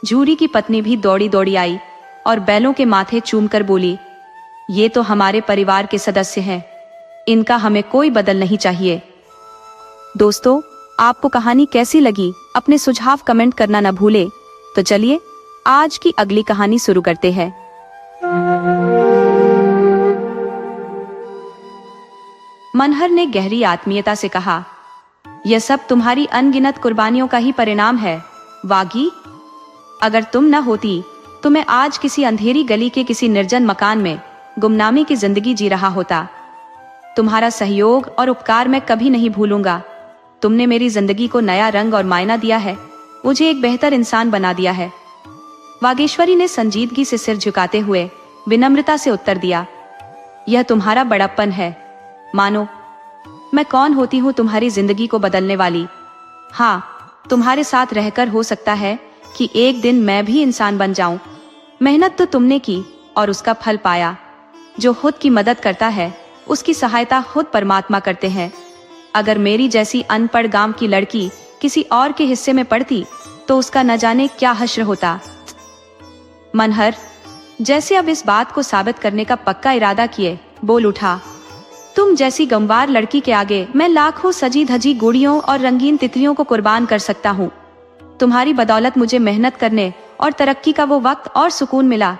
झूरी की पत्नी भी दौड़ी दौड़ी आई और बैलों के माथे चूमकर बोली, ये तो हमारे परिवार के सदस्य हैं, इनका हमें कोई बदल नहीं चाहिए। दोस्तों, आपको कहानी कैसी लगी? अपने सुझाव कमेंट करना न भूले। तो चलिए आज की अगली कहानी शुरू करते हैं। मनहर ने गहरी आत्मीयता से कहा, यह सब तुम्हारी अनगिनत कुर्बानियों का ही परिणाम है वागी। अगर तुम न होती तो मैं आज किसी अंधेरी गली के किसी निर्जन मकान में गुमनामी की जिंदगी जी रहा होता। तुम्हारा सहयोग और उपकार मैं कभी नहीं भूलूंगा। तुमने मेरी जिंदगी को नया रंग और मायना दिया है, मुझे एक बेहतर इंसान बना दिया है। वागेश्वरी ने संजीदगी से सिर झुकाते हुए विनम्रता से उत्तर दिया, यह तुम्हारा बड़प्पन है। मानो मैं कौन होती हूँ तुम्हारी जिंदगी को बदलने वाली। हाँ, तुम्हारे साथ रहकर हो सकता है कि एक दिन मैं भी इंसान बन जाऊं। मेहनत तो तुमने की और उसका फल पाया। जो खुद की मदद करता है उसकी सहायता खुद परमात्मा करते हैं। अगर मेरी जैसी अनपढ़ गांव की लड़की किसी और के हिस्से में पड़ती तो उसका न जाने क्या हश्र होता। मनहर जैसे अब इस बात को साबित करने का पक्का इरादा किए बोल उठा, तुम जैसी गंवार लड़की के आगे मैं लाखों सजी धजी गुड़ियों और रंगीन तितलियों को कुर्बान कर सकता हूँ। तुम्हारी बदौलत मुझे मेहनत करने और तरक्की का वो वक्त और सुकून मिला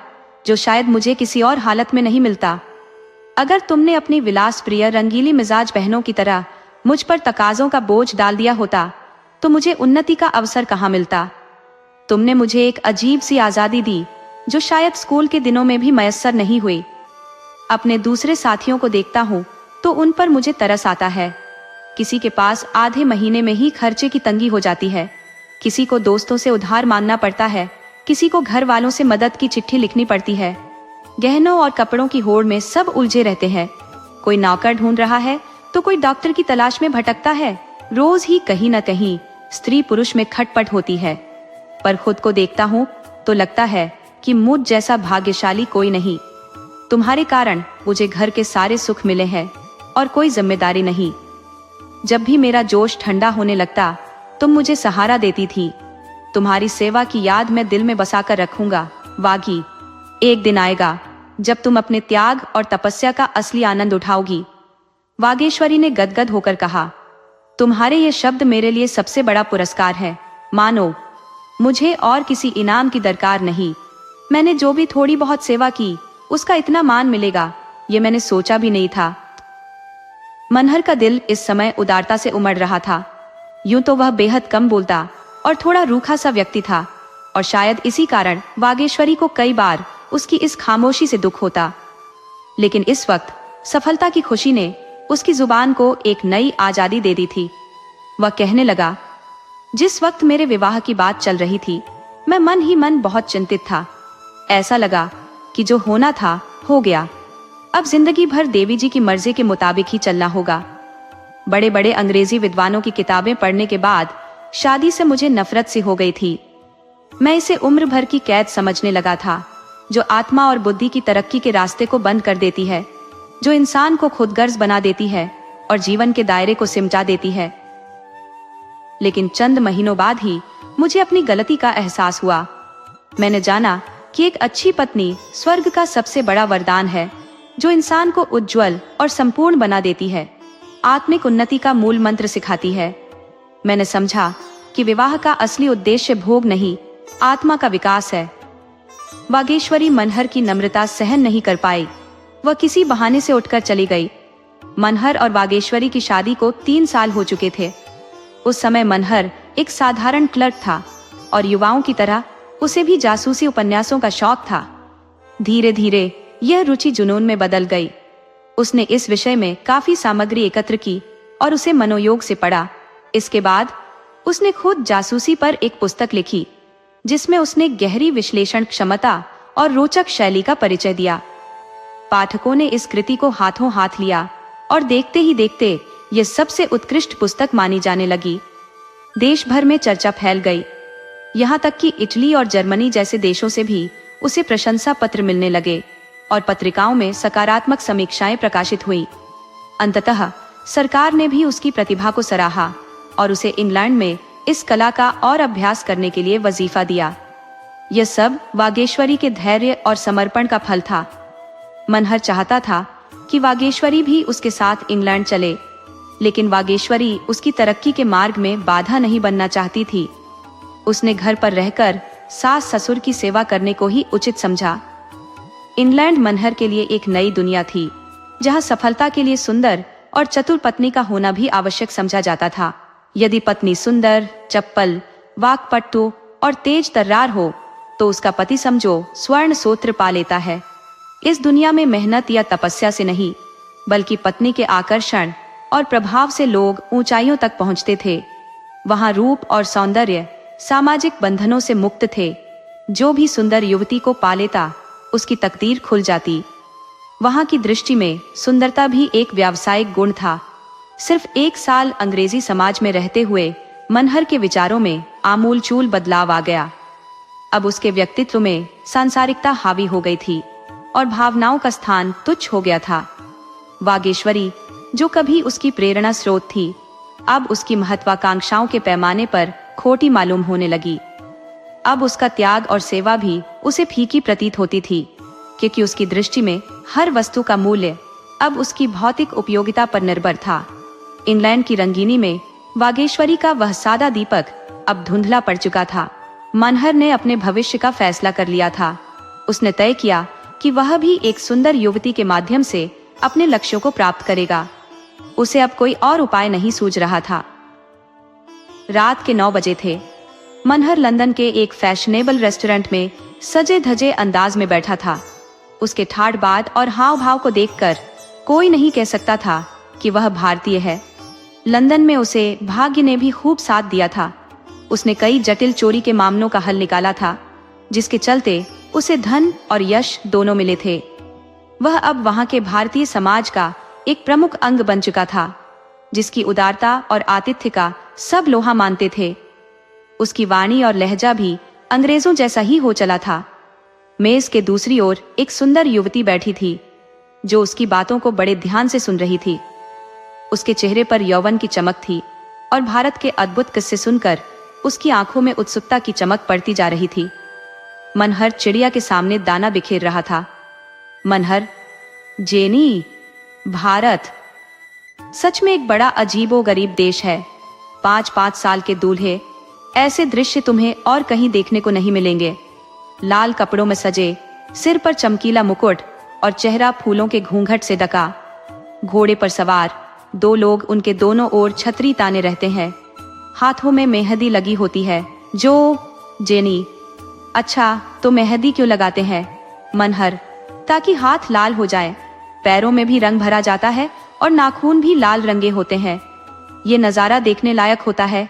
जो शायद मुझे किसी और हालत में नहीं मिलता। अगर तुमने अपनी विलास प्रिय रंगीली मिजाज बहनों की तरह मुझ पर तकाजों का बोझ डाल दिया होता तो मुझे उन्नति का अवसर कहाँ मिलता। तुमने मुझे एक अजीब सी आजादी दी जो शायद स्कूल के दिनों में भी मयस्सर नहीं हुई। अपने दूसरे साथियों को देखता हूँ तो उन पर मुझे तरस आता है। किसी के पास आधे महीने में ही खर्चे की तंगी हो जाती है, किसी को दोस्तों से उधार मांगना पड़ता है, किसी को घर वालों से मदद की चिट्ठी लिखनी पड़ती है। गहनों और कपड़ों की होड़ में सब उलझे रहते हैं। कोई नौकर ढूंढ रहा है तो कोई डॉक्टर की तलाश में भटकता है। रोज ही कहीं न कहीं स्त्री पुरुष में खटपट होती है, पर खुद को देखता हूँ तो लगता है कि मुझ जैसा भाग्यशाली कोई नहीं। तुम्हारे कारण मुझे घर के सारे सुख मिले हैं और कोई जिम्मेदारी नहीं। जब भी मेरा जोश ठंडा होने लगता तुम मुझे सहारा देती थी। तुम्हारी सेवा की याद मैं दिल में बसाकर रखूंगा वागी। एक दिन आएगा जब तुम अपने त्याग और तपस्या का असली आनंद उठाओगी। वागेश्वरी ने गदगद होकर कहा, तुम्हारे ये शब्द मेरे लिए सबसे बड़ा पुरस्कार है। मानो मुझे और किसी इनाम की दरकार नहीं। मैंने जो भी थोड़ी बहुत सेवा की उसका इतना मान मिलेगा ये मैंने सोचा भी नहीं था। मनहर का दिल इस समय उदारता से उमड़ रहा था। यूं तो वह बेहद कम बोलता और थोड़ा रूखा सा व्यक्ति था, और शायद इसी कारण वागेश्वरी को कई बार उसकी इस खामोशी से दुख होता। लेकिन इस वक्त सफलता की खुशी ने उसकी जुबान को एक नई आजादी दे दी थी। वह कहने लगा, जिस वक्त मेरे विवाह की बात चल रही थी मैं मन ही मन बहुत चिंतित था। ऐसा लगा कि जो होना था हो गया। अब जिंदगी भर देवी जी की मर्जी के मुताबिक ही चलना होगा। बड़े बड़े अंग्रेजी विद्वानों की किताबें पढ़ने के बाद शादी से मुझे नफरत सी हो गई थी। मैं इसे उम्र भर की कैद समझने लगा था, जो आत्मा और बुद्धि की तरक्की के रास्ते को बंद कर देती है, जो इंसान को खुदगर्ज बना देती है और जीवन के दायरे को सिमटा देती है। लेकिन चंद महीनों बाद ही मुझे अपनी गलती का एहसास हुआ। मैंने जाना कि एक अच्छी पत्नी स्वर्ग का सबसे बड़ा वरदान है, जो इंसान को उज्जवल और संपूर्ण बना देती है, आत्मिक उन्नति का मूल मंत्र सिखाती है। मैंने समझा कि विवाह का असली उद्देश्य भोग नहीं, आत्मा का विकास है। वागेश्वरी मनहर की नम्रता सहन नहीं कर पाई। वह किसी बहाने से उठकर चली गई। मनहर और वागेश्वरी की शादी को 3 साल हो चुके थे। उस समय मनहर एक साधारण क्लर्क था और युवाओं की तरह उसे भी जासूसी उपन्यासों का शौक था। धीरे धीरे यह रुचि जुनून में बदल गई। उसने इस विषय में काफी सामग्री एकत्र की और उसे मनोयोग से पढ़ा। इसके बाद उसने खुद जासूसी पर एक पुस्तक लिखी, जिसमें उसने गहरी विश्लेषण क्षमता और रोचक शैली का परिचय दिया। पाठकों ने इस कृति को हाथों हाथ लिया और देखते ही देखते ये सबसे उत्कृष्ट पुस्तक मानी जाने लगी। देश भर में चर्चा फैल गई। यहाँ तक कि इटली और जर्मनी जैसे देशों से भी उसे प्रशंसा पत्र मिलने लगे और पत्रिकाओं में सकारात्मक समीक्षाएं प्रकाशित हुई। अंततः सरकार ने भी उसकी प्रतिभा को सराहा और उसे इंग्लैंड में इस कला का और अभ्यास करने के लिए वजीफा दिया। यह सब वागेश्वरी के धैर्य और समर्पण का फल था। मनहर चाहता था कि वागेश्वरी भी उसके साथ इंग्लैंड चले, लेकिन वागेश्वरी उसकी तरक्की के मार्ग में बाधा नहीं बनना चाहती थी। उसने घर पर रहकर सास ससुर की सेवा करने को ही उचित समझा। इंग्लैंड मनहर के लिए एक नई दुनिया थी, जहां सफलता के लिए सुंदर और चतुर पत्नी का होना भी आवश्यक समझा जाता था। यदि पत्नी सुंदर, चप्पल, वाक्पटु और तेज तर्रार हो तो उसका पति समझो स्वर्ण सूत्र पा लेता है। इस दुनिया में मेहनत या तपस्या से नहीं, बल्कि पत्नी के आकर्षण और प्रभाव से लोग ऊंचाइयों तक पहुंचते थे। वहां रूप और सौंदर्य सामाजिक बंधनों से मुक्त थे। जो भी सुंदर युवती को पा लेता उसकी तकदीर खुल जाती। वहां की दृष्टि में सुंदरता भी एक व्यावसायिक गुण था। सिर्फ 1 साल अंग्रेजी समाज में रहते हुए मनहर के विचारों में आमूलचूल बदलाव आ गया। अब उसके व्यक्तित्व में सांसारिकता हावी हो गई थी और भावनाओं का स्थान तुच्छ हो गया था। वागेश्वरी, जो कभी उसकी प्रेरणा स्रोत थी, अब उसकी महत्वाकांक्षाओं के पैमाने पर खोटी मालूम होने लगी। अब उसका त्याग और सेवा भी उसे फीकी प्रतीत होती थी, क्योंकि उसकी दृष्टि में हर वस्तु का मूल्य अब उसकी भौतिक उपयोगिता पर निर्भर था। इंग्लैंड की रंगीनी में वागेश्वरी का वह सादा दीपक अब धुंधला पड़ चुका था। मनहर ने अपने भविष्य का फैसला कर लिया था। उसने तय किया कि वह भी एक सुंदर युवती के माध्यम से अपने लक्ष्यों को प्राप्त करेगा। उसे अब कोई और उपाय नहीं सूझ रहा था। रात के 9 बजे थे। मनहर लंदन के एक फैशनेबल रेस्टोरेंट में सजे धजे अंदाज में बैठा था। उसके ठाड़ बात और हाव भाव को देखकर कोई नहीं कह सकता था कि वह भारतीय है। लंदन में उसे भाग्य ने भी खूब साथ दिया था। उसने कई जटिल चोरी के मामलों का हल निकाला था, जिसके चलते उसे धन और यश दोनों मिले थे। वह अब वहां के भारतीय समाज का एक प्रमुख अंग बन चुका था, जिसकी उदारता और आतिथ्य का सब लोहा मानते थे। उसकी वाणी और लहजा भी अंग्रेजों जैसा ही हो चला था। मेज के दूसरी ओर एक सुंदर युवती बैठी थी, जो उसकी बातों को बड़े ध्यान से सुन रही थी। उसके चेहरे पर यौवन की चमक थी और भारत के अद्भुत किस्से सुनकर उसकी आंखों में उत्सुकता की चमक बढ़ती जा रही थी। मनहर चिड़िया के सामने दाना बिखेर रहा था। मनहर, जेनी, भारत सच में एक बड़ा अजीबो गरीब देश है। 5-5 साल के दूल्हे, ऐसे दृश्य तुम्हें और कहीं देखने को नहीं मिलेंगे। लाल कपड़ों में सजे, सिर पर चमकीला मुकुट और चेहरा फूलों के घूंघट से ढका। घोड़े पर सवार 2 लोग उनके दोनों ओर छतरी ताने रहते हैं। हाथों में मेहंदी लगी होती है। जेनी, अच्छा तो मेहंदी क्यों लगाते हैं? मनहर, ताकि हाथ लाल हो जाए। पैरों में भी रंग भरा जाता है और नाखून भी लाल रंगे होते हैं। ये नजारा देखने लायक होता है।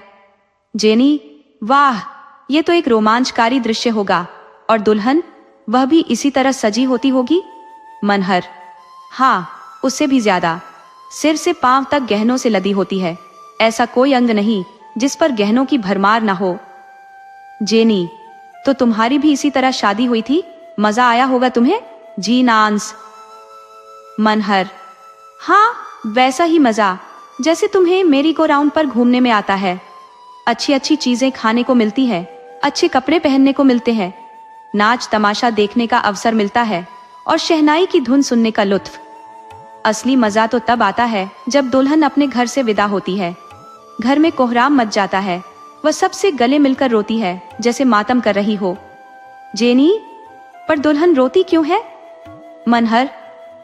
जेनी, वाह, ये तो एक रोमांचकारी दृश्य होगा। और दुल्हन, वह भी इसी तरह सजी होती होगी? मनहर, हाँ, उससे भी ज्यादा। सिर से पांव तक गहनों से लदी होती है। ऐसा कोई अंग नहीं जिस पर गहनों की भरमार ना हो। जेनी, तो तुम्हारी भी इसी तरह शादी हुई थी? मजा आया होगा तुम्हें? जी नांस। मनहर, हाँ, वैसा ही मजा जैसे तुम्हें मेरी को राउंड पर घूमने में आता है। अच्छी अच्छी चीजें खाने को मिलती है, अच्छे कपड़े पहनने को मिलते हैं, नाच तमाशा देखने का अवसर मिलता है और शहनाई की धुन सुनने का लुत्फ। असली मजा तो तब आता है जब दुल्हन अपने घर से विदा होती है। घर में कोहराम मच जाता है। वह सबसे गले मिलकर रोती है जैसे मातम कर रही हो। जेनी, पर दुल्हन रोती क्यों है? मनहर,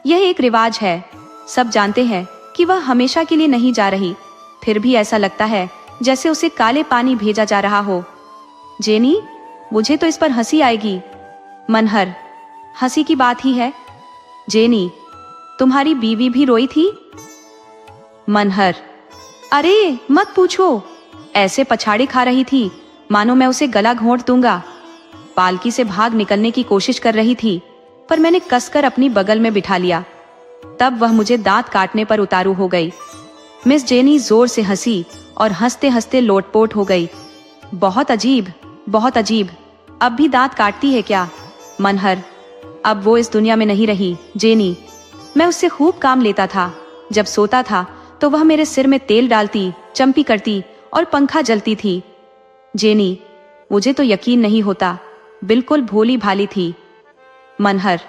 यह एक रिवाज है। सब जानते हैं कि वह हमेशा के लिए नहीं जा रही, फिर भी ऐसा लगता है जैसे उसे काले पानी भेजा जा रहा हो। जेनी, मुझे तो इस पर हंसी आएगी। मनहर, हंसी की बात ही है। जेनी, तुम्हारी बीवी भी रोई थी? मनहर, अरे मत पूछो, ऐसे पछाड़े खा रही थी मानो मैं उसे गला घोंट दूंगा। पालकी से भाग निकलने की कोशिश कर रही थी, पर मैंने कसकर अपनी बगल में बिठा लिया। तब वह मुझे दांत काटने पर उतारू हो गई। मिस जेनी जोर से हंसी और हंसते हंसते लोटपोट हो गई। बहुत अजीब, बहुत अजीब। अब भी दांत काटती है क्या? मनहर, अब वो इस दुनिया में नहीं रही। जेनी, मैं उससे खूब काम लेता था। जब सोता था तो वह मेरे सिर में तेल डालती, चंपी करती और पंखा जलती थी। जेनी, मुझे तो यकीन नहीं होता, बिल्कुल भोली भाली थी। मनहर,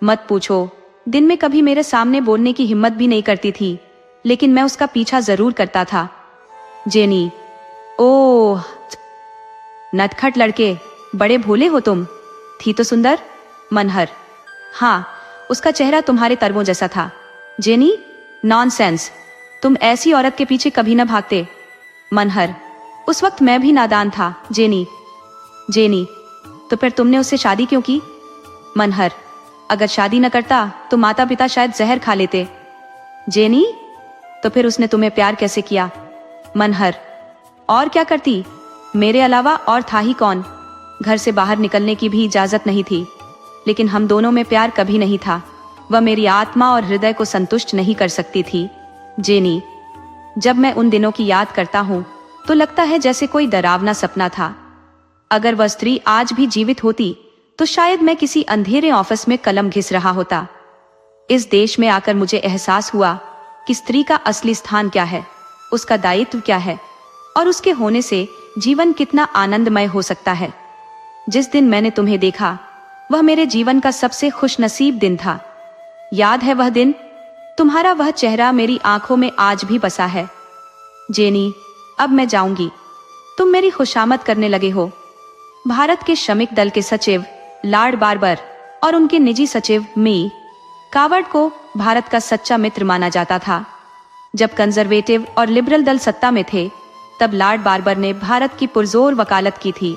मत पूछो, दिन में कभी मेरे सामने बोलने की हिम्मत भी नहीं करती थी, लेकिन मैं उसका पीछा जरूर करता था। जेनी, ओह, नटखट लड़के, बड़े भोले हो तुम। थी तो सुंदर। मनहर, हाँ, उसका चेहरा तुम्हारे तरवों जैसा था। जेनी, नॉनसेंस, तुम ऐसी औरत के पीछे कभी न भागते। मनहर, उस वक्त मैं भी नादान था। जेनी, तो फिर तुमने उससे शादी क्यों की? मनहर, अगर शादी न करता तो माता पिता शायद जहर खा लेते। जेनी, तो फिर उसने तुम्हें प्यार कैसे किया? मनहर, और क्या करती, मेरे अलावा और था ही कौन। घर से बाहर निकलने की भी इजाजत नहीं थी, लेकिन हम दोनों में प्यार कभी नहीं था। वह मेरी आत्मा और हृदय को संतुष्ट नहीं कर सकती थी। जेनी, जब मैं उन दिनों की याद करता हूँ तो लगता है जैसे कोई डरावना सपना था। अगर वह स्त्री आज भी जीवित होती तो शायद मैं किसी अंधेरे ऑफिस में कलम घिस रहा होता। इस देश में आकर मुझे एहसास हुआ कि स्त्री का असली स्थान क्या है, उसका दायित्व क्या है और उसके होने से जीवन कितना आनंदमय हो सकता है। जिस दिन मैंने तुम्हें देखा वह मेरे जीवन का सबसे खुशनसीब दिन था। याद है वह दिन? तुम्हारा वह चेहरा मेरी आंखों में आज भी बसा है। जेनी, अब मैं जाऊंगी। तुम मेरी खुशामद करने लगे हो। भारत के श्रमिक दल के सचिव लॉर्ड बार्बर और उनके निजी सचिव मी कावर्ड को भारत का सच्चा मित्र माना जाता था। जब कंजर्वेटिव और लिबरल दल सत्ता में थे, तब लॉर्ड बार्बर ने भारत की पुरजोर वकालत की थी।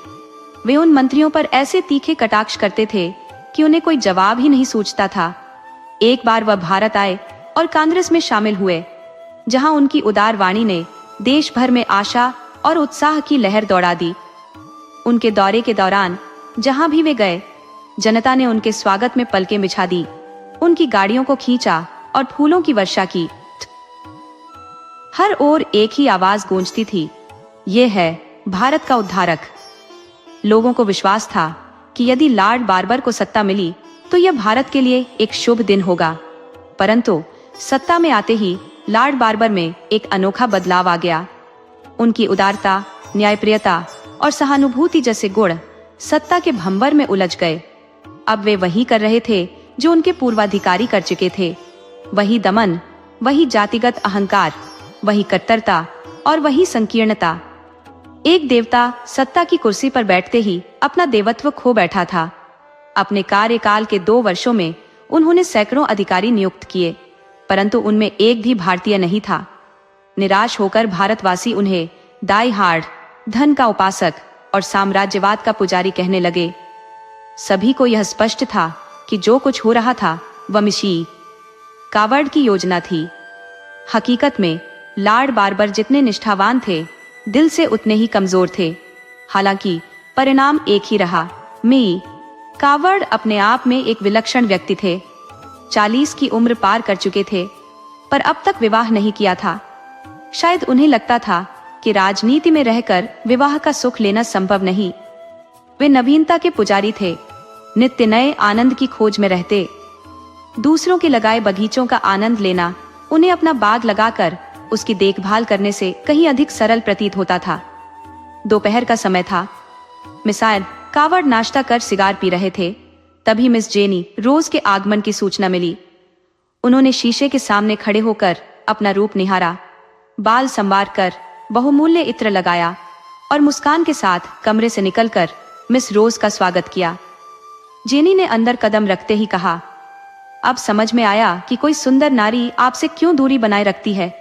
वे उन मंत्रियों पर ऐसे तीखे कटाक्ष करते थे कि उन्हें कोई जवाब ही नहीं सूझता था। एक बार वह भारत आए और कांग्रेस में शामिल हुए, जहां उनकी उदार वाणी ने देश भर में आशा और उत्साह की लहर दौड़ा दी। उनके दौरे के दौरान जहां भी वे गए, जनता ने उनके स्वागत में पलकें बिछा दी, उनकी गाड़ियों को खींचा और फूलों की वर्षा की। हर ओर एक ही आवाज गूंजती थी, ये है भारत का उद्धारक। लोगों को विश्वास था कि यदि लॉर्ड बार्बर को सत्ता मिली तो यह भारत के लिए एक शुभ दिन होगा। परंतु सत्ता में आते ही लॉर्ड बार्बर में एक अनोखा बदलाव आ गया। उनकी उदारता, न्यायप्रियता और सहानुभूति जैसे गुण सत्ता के भंवर में उलझ गए। अब वे वही कर रहे थे जो उनके पूर्वाधिकारी कर चुके थे। वही दमन, वही जातिगत अहंकार, वही कट्टरता और वही संकीर्णता। एक देवता सत्ता की कुर्सी पर बैठते ही अपना देवत्व खो बैठा था। अपने कार्यकाल के 2 वर्षों में उन्होंने सैकड़ों अधिकारी नियुक्त किए, परंतु उनमें एक भी भारतीय नहीं था। निराश होकर भारतवासी उन्हें डाई हार्ड, धन का उपासक और साम्राज्यवाद का पुजारी कहने लगे। सभी को यह स्पष्ट था कि जो कुछ हो रहा था वह मिशी कावर्ड की योजना थी। हकीकत में लॉर्ड बार्बर जितने निष्ठावान थे, दिल से उतने ही कमजोर थे। हालांकि परिणाम एक ही रहा। मी कावर्ड अपने आप में एक विलक्षण व्यक्ति थे। 40 की उम्र पार कर चुके थे, पर अब तक विवाह नहीं किया था। शायद उन्हें लगता था कि राजनीति में रहकर विवाह का सुख लेना संभव नहीं। वे नवीनता के पुजारी थे, नित्य नए आनंद की खोज में रहते। दूसरों के लगाए बगीचों का आनंद लेना उन्हें अपना बाग लगाकर उसकी देखभाल करने से कहीं अधिक सरल प्रतीत होता था। दोपहर का समय था। मिसाइल कावर्ड नाश्ता कर सिगार पी रहे थे। तभी मिस जेनी रोज के आगमन की सूचना मिली। उन्होंने शीशे के सामने खड़े होकर अपना रूप निहारा, बाल संवार कर बहुमूल्य इत्र लगाया और मुस्कान के साथ कमरे से निकलकर मिस रोज का स्वागत किया। जेनी ने अंदर कदम रखते ही कहा, अब समझ में आया कि कोई सुंदर नारी आपसे क्यों दूरी बनाए रखती है।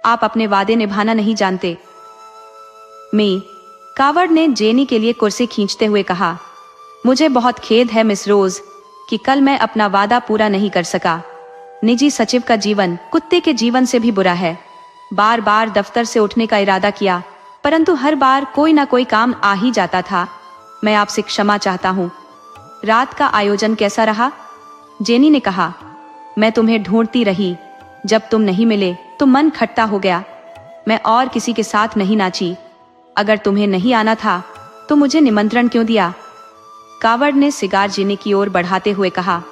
आप अपने वादे निभाना नहीं जानते। मी कावर्ड ने जेनी के लिए कुर्सी खींचते हुए कहा, मुझे बहुत खेद है मिस रोज कि कल मैं अपना वादा पूरा नहीं कर सका। निजी सचिव का जीवन कुत्ते के जीवन से भी बुरा है। बार बार दफ्तर से उठने का इरादा किया, परंतु हर बार कोई ना कोई काम आ ही जाता था। मैं आपसे क्षमा चाहता हूँ। रात का आयोजन कैसा रहा? जेनी ने कहा, मैं तुम्हें ढूंढती रही। जब तुम नहीं मिले तो मन खट्टा हो गया। मैं और किसी के साथ नहीं नाची। अगर तुम्हें नहीं आना था तो मुझे निमंत्रण क्यों दिया? कावर्ड ने सिगार जेनी की ओर बढ़ाते हुए कहा,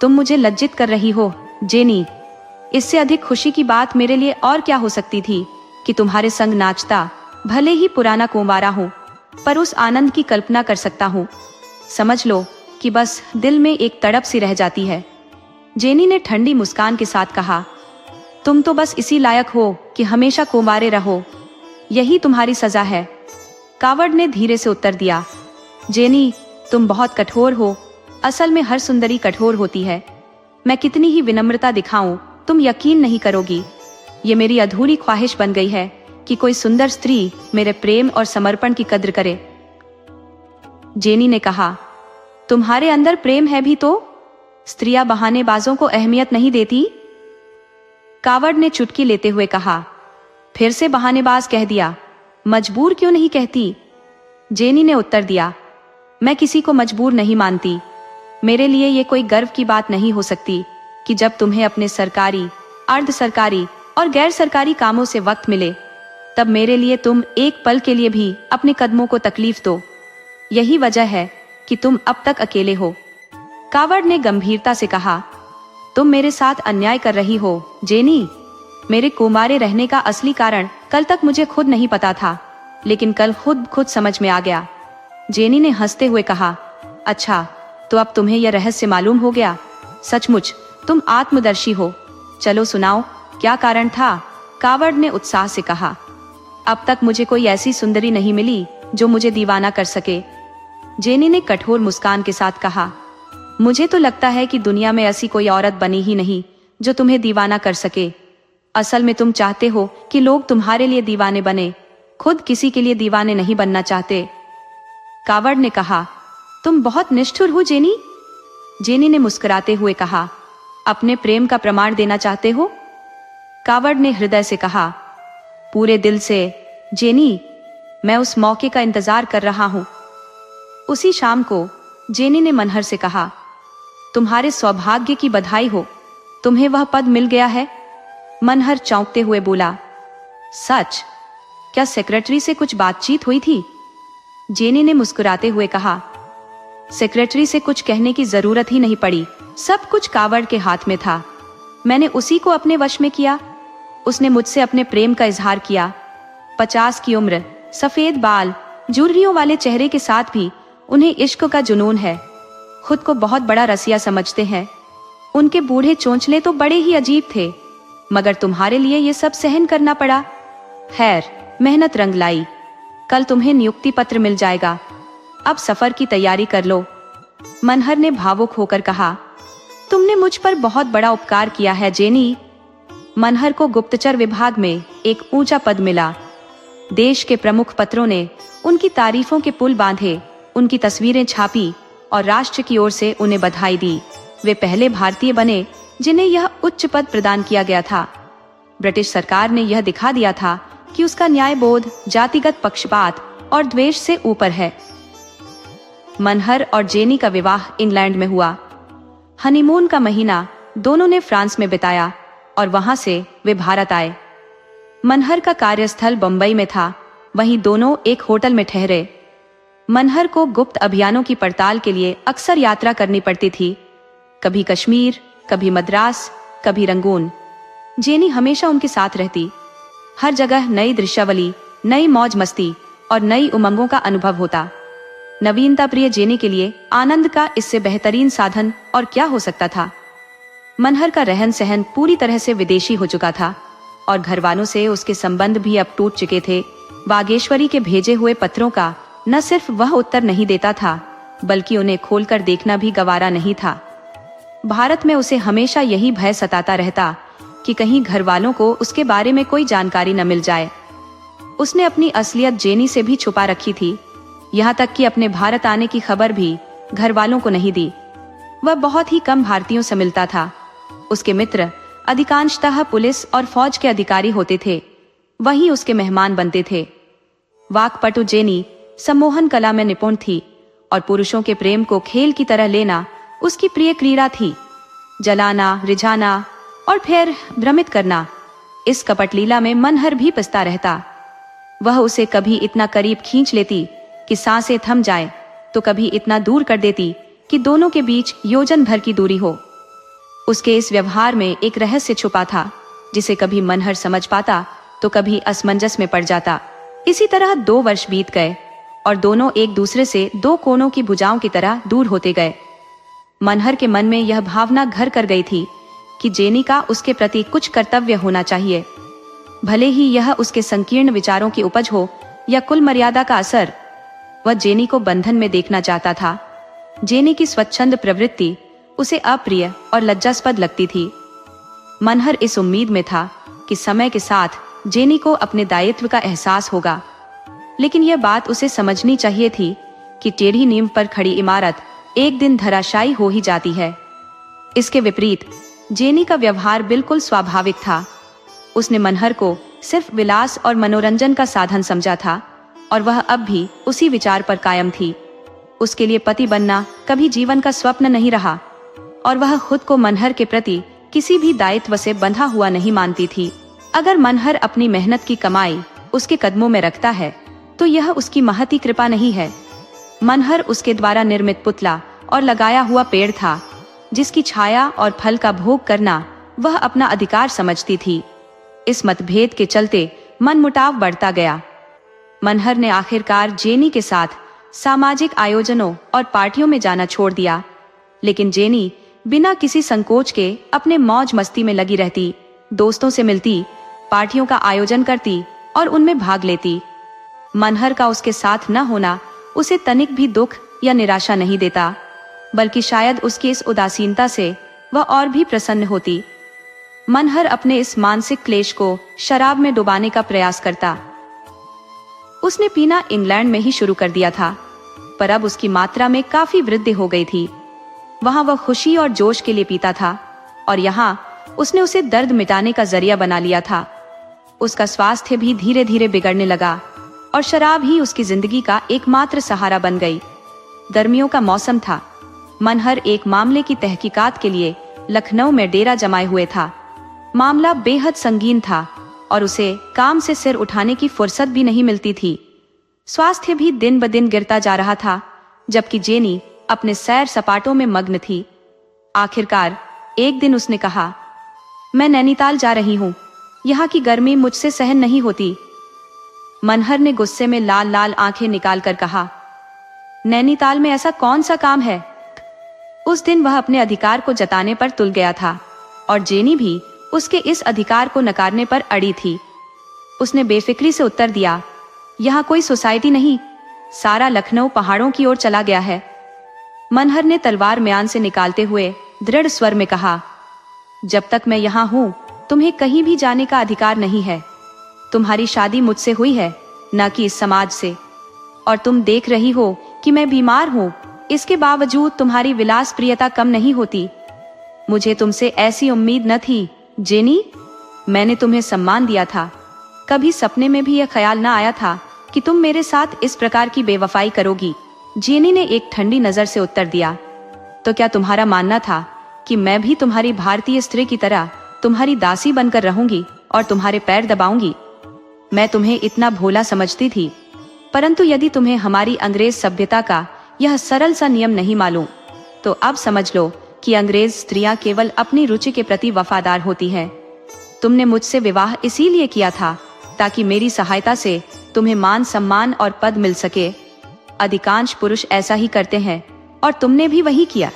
तुम मुझे लज्जित कर रही हो जेनी। इससे अधिक खुशी की बात मेरे लिए और क्या हो सकती थी कि तुम्हारे संग नाचता। भले ही पुराना कुंवारा हूँ, पर उस आनंद की कल्पना कर सकता हूँ। समझ लो कि बस दिल में एक तड़प सी रह जाती है। जेनी ने ठंडी मुस्कान के साथ कहा, तुम तो बस इसी लायक हो कि हमेशा कुंवारे रहो। यही तुम्हारी सजा है। कावर्ड ने धीरे से उत्तर दिया, जेनी तुम बहुत कठोर हो। असल में हर सुंदरी कठोर होती है। मैं कितनी ही विनम्रता दिखाऊं, तुम यकीन नहीं करोगी। ये मेरी अधूरी ख्वाहिश बन गई है कि कोई सुंदर स्त्री मेरे प्रेम और समर्पण की कद्र करे। जेनी ने कहा, तुम्हारे अंदर प्रेम है भी तो स्त्रियां बहानेबाजों को अहमियत नहीं देती। कावर्ड ने चुटकी लेते हुए कहा, फिर से बहानेबाज कह दिया। मजबूर क्यों नहीं कहती? जेनी ने उत्तर दिया, मैं किसी को मजबूर नहीं मानती। मेरे लिए ये कोई गर्व की बात नहीं हो सकती कि जब तुम्हें अपने सरकारी, अर्ध सरकारी और गैर सरकारी कामों से वक्त मिले, तब मेरे लिए तुम एक पल के लिए भी अपने कदमों को तकलीफ दो। यही वजह है कि तुम अब तक अकेले हो। कावर्ड ने गंभीरता से कहा, तुम मेरे साथ अन्याय कर रही हो जेनी। मेरे कुमारे रहने का असली कारण कल तक मुझे खुद नहीं पता था, लेकिन कल खुद समझ में आ गया। जेनी ने हंसते हुए कहा, अच्छा तो अब तुम्हें यह रहस्य मालूम हो गया। सचमुच तुम आत्मदर्शी हो। चलो सुनाओ, क्या कारण था? कावर्ड ने उत्साह से कहा, अब तक मुझे कोई ऐसी सुंदरी नहीं मिली जो मुझे दीवाना कर सके। जेनी ने कठोर मुस्कान के साथ कहा, मुझे तो लगता है कि दुनिया में ऐसी कोई औरत बनी ही नहीं जो तुम्हें दीवाना कर सके। असल में तुम चाहते हो कि लोग तुम्हारे लिए दीवाने बने, खुद किसी के लिए दीवाने नहीं बनना चाहते। कावर्ड ने कहा, तुम बहुत निष्ठुर हो जेनी। जेनी ने मुस्कुराते हुए कहा, अपने प्रेम का प्रमाण देना चाहते हो? कावर्ड ने हृदय से कहा, पूरे दिल से जेनी, मैं उस मौके का इंतजार कर रहा हूं। उसी शाम को जेनी ने मनहर से कहा, तुम्हारे सौभाग्य की बधाई हो। तुम्हें वह पद मिल गया है? मनहर चौंकते हुए बोला। सच? क्या सेक्रेटरी से कुछ बातचीत हुई थी? जेनी ने मुस्कुराते हुए कहा। सेक्रेटरी से कुछ कहने की जरूरत ही नहीं पड़ी, सब कुछ कावड़ के हाथ में था। मैंने उसी को अपने वश में किया। उसने मुझसे अपने प्रेम का इजहार किया। 50 की उम्र, सफेद बाल, झुर्रियों वाले चेहरे के साथ भी उन्हें इश्क का जुनून है। खुद को बहुत बड़ा रसिया समझते हैं। उनके बूढ़े चोंचले तो बड़े ही अजीब थे, मगर तुम्हारे लिए ये सब सहन करना पड़ा। खैर, मेहनत रंग लाई। कल तुम्हें नियुक्ति पत्र मिल जाएगा। अब सफर की तैयारी कर लो। मनहर ने भावुक होकर कहा। तुमने मुझ पर बहुत बड़ा उपकार किया है जेनी। मनहर को गुप्तचर विभाग में एक ऊंचा पद मिला। देश के प्रमुख पत्रों ने उनकी तारीफों के पुल बांधे, उनकी तस्वीरें छापी और राष्ट्र की ओर से उन्हें बधाई दी। वे पहले भारतीय बने जिन्हें यह उच्च पद प्रदान किया गया था। ब्रिटिश सरकार ने यह दिखा दिया था कि उसका न्यायबोध जातिगत पक्षपात और द्वेष से ऊपर है। मनहर और जेनी का विवाह इंग्लैंड में हुआ। हनीमून का महीना दोनों ने फ्रांस में बिताया और वहां से वे भारत आए। मनहर का कार्यस्थल बंबई में था, वहीं दोनों एक होटल में ठहरे। मनहर को गुप्त अभियानों की पड़ताल के लिए अक्सर यात्रा करनी पड़ती थी, कभी कश्मीर, कभी मद्रास, कभी रंगून। जेनी हमेशा उनके साथ रहती। हर जगह नई दृश्यावली, नई मौज मस्ती और नई उमंगों का अनुभव होता। नवीनता प्रिय जेनी के लिए आनंद का इससे बेहतरीन साधन और क्या हो सकता था। मनहर का रहन सहन पूरी तरह से विदेशी हो चुका था और घर वालों से उसके संबंध भी अब टूट चुके थे। बागेश्वरी के भेजे हुए पत्रों का न सिर्फ वह उत्तर नहीं देता था, बल्कि उन्हें खोलकर देखना भी गवारा नहीं था। भारत में उसे हमेशा यही भय सताता रहता कि कहीं घर वालों को उसके बारे में कोई जानकारी न मिल जाए। उसने अपनी असलियत जेनी से भी छुपा रखी थी, यहाँ तक कि अपने भारत आने की खबर भी घर वालों को नहीं दी। वह बहुत ही कम भारतीयों से मिलता था। उसके मित्र अधिकांशतः पुलिस और फौज के अधिकारी होते थे, वही उसके मेहमान बनते थे। वाक्पटु जेनी सम्मोहन कला में निपुण थी और पुरुषों के प्रेम को खेल की तरह लेना उसकी प्रिय क्रीड़ा थी। जलाना, रिझाना और फिर भ्रमित करना, इस कपटलीला में मनहर भी पिसता रहता। वह उसे कभी इतना करीब खींच लेती कि सांसें थम जाए, तो कभी इतना दूर कर देती कि दोनों के बीच योजन भर की दूरी हो। उसके इस व्यवहार में एक रहस्य छुपा था, जिसे कभी मनहर समझ पाता तो कभी असमंजस में पड़ जाता। इसी तरह 2 वर्ष बीत गए और दोनों एक दूसरे से 2 कोनों की भुजाओं की तरह दूर होते गए। मनहर के मन में यह भावना घर कर गई थी कि जेनी का उसके प्रति कुछ कर्तव्य होना चाहिए, भले ही यह उसके संकीर्ण विचारों की उपज हो या कुल मर्यादा का असर। वह जेनी को बंधन में देखना चाहता था। जेनी की स्वच्छंद प्रवृत्ति उसे अप्रिय और लज्जास्पद लगती थी। मनहर इस उम्मीद में था कि समय के साथ जेनी को अपने दायित्व का एहसास होगा, लेकिन यह बात उसे समझनी चाहिए थी कि टेढ़ी नींव पर खड़ी इमारत एक दिन धराशायी हो ही जाती है। इसके विपरीत जेनी का व्यवहार बिल्कुल स्वाभाविक था। उसने मनहर को सिर्फ विलास और मनोरंजन का साधन समझा था और वह अब भी उसी विचार पर कायम थी। उसके लिए पति बनना कभी जीवन का स्वप्न नहीं रहा और वह खुद को मनहर के प्रति किसी भी दायित्व से बंधा हुआ नहीं मानती थी। अगर मनहर अपनी मेहनत की कमाई उसके कदमों में रखता है तो यह उसकी महती कृपा नहीं है। मनहर उसके द्वारा निर्मित पुतला और लगाया हुआ पेड़ था, जिसकी छाया और फल का भोग करना वह अपना अधिकार समझती थी। इस मतभेद के चलते मनमुटाव बढ़ता गया। मनहर ने आखिरकार जेनी के साथ सामाजिक आयोजनों और पार्टियों में जाना छोड़ दिया, लेकिन जेनी बिना किसी संकोच के अपने मौज मस्ती में लगी रहती, दोस्तों से मिलती, पार्टियों का आयोजन करती और उनमें भाग लेती। मनहर का उसके साथ न होना उसे तनिक भी दुख या निराशा नहीं देता, बल्कि शायद उसकी इस उदासीनता से वह और भी प्रसन्न होती। मनहर अपने इस मानसिक क्लेश को शराब में डुबाने का प्रयास करता। उसने पीना इंग्लैंड में ही शुरू कर दिया था, पर अब उसकी मात्रा में काफी वृद्धि हो गई थी। वहां वह खुशी और जोश के लिए पीता था और यहाँ उसने उसे दर्द मिटाने का जरिया बना लिया था। उसका स्वास्थ्य भी धीरे धीरे बिगड़ने लगा और शराब ही उसकी जिंदगी का एकमात्र सहारा बन गई। गर्मियों का मौसम था। मनहर एक मामले की तहकीकात के लिए लखनऊ में डेरा जमाए हुए था। मामला बेहद संगीन था और उसे काम से सिर उठाने की फुर्सत भी नहीं मिलती थी। स्वास्थ्य भी दिन ब दिन गिरता जा रहा था, जबकि जेनी अपने सैर सपाटों में मग्न थी। आखिरकार एक दिन उसने कहा, मैं नैनीताल जा रही हूँ, यहाँ की गर्मी मुझसे सहन नहीं होती। मनहर ने गुस्से में लाल लाल आंखें निकालकर कहा, नैनीताल में ऐसा कौन सा काम है? उस दिन वह अपने अधिकार को जताने पर तुल गया था और जेनी भी उसके इस अधिकार को नकारने पर अड़ी थी। उसने बेफिक्री से उत्तर दिया, यहाँ कोई सोसाइटी नहीं, सारा लखनऊ पहाड़ों की ओर चला गया है। मनहर ने तलवार म्यान से निकालते हुए दृढ़ स्वर में कहा, जब तक मैं यहाँ हूँ तुम्हें कहीं भी जाने का अधिकार नहीं है। तुम्हारी शादी मुझसे हुई है, न कि इस समाज से, और तुम देख रही हो कि मैं बीमार हूँ, इसके बावजूद तुम्हारी विलास प्रियता कम नहीं होती। मुझे तुमसे ऐसी उम्मीद न थी जेनी, मैंने तुम्हें सम्मान दिया था, कभी सपने में भी यह ख्याल न आया था कि तुम मेरे साथ इस प्रकार की बेवफाई करोगी। जेनी ने एक ठंडी नजर से उत्तर दिया, तो क्या तुम्हारा मानना था कि मैं भी तुम्हारी भारतीय स्त्री की तरह तुम्हारी दासी बनकर रहूंगी और तुम्हारे पैर दबाऊंगी? मैं तुम्हें इतना भोला समझती थी, परंतु यदि तुम्हें हमारी अंग्रेज सभ्यता का यह सरल सा नियम नहीं मालूम, तो अब समझ लो कि अंग्रेज स्त्रियां केवल अपनी रुचि के प्रति वफादार होती हैं। तुमने मुझसे विवाह इसीलिए किया था ताकि मेरी सहायता से तुम्हें मान सम्मान और पद मिल सके। अधिकांश पुरुष ऐसा ही करते हैं और तुमने भी वही किया,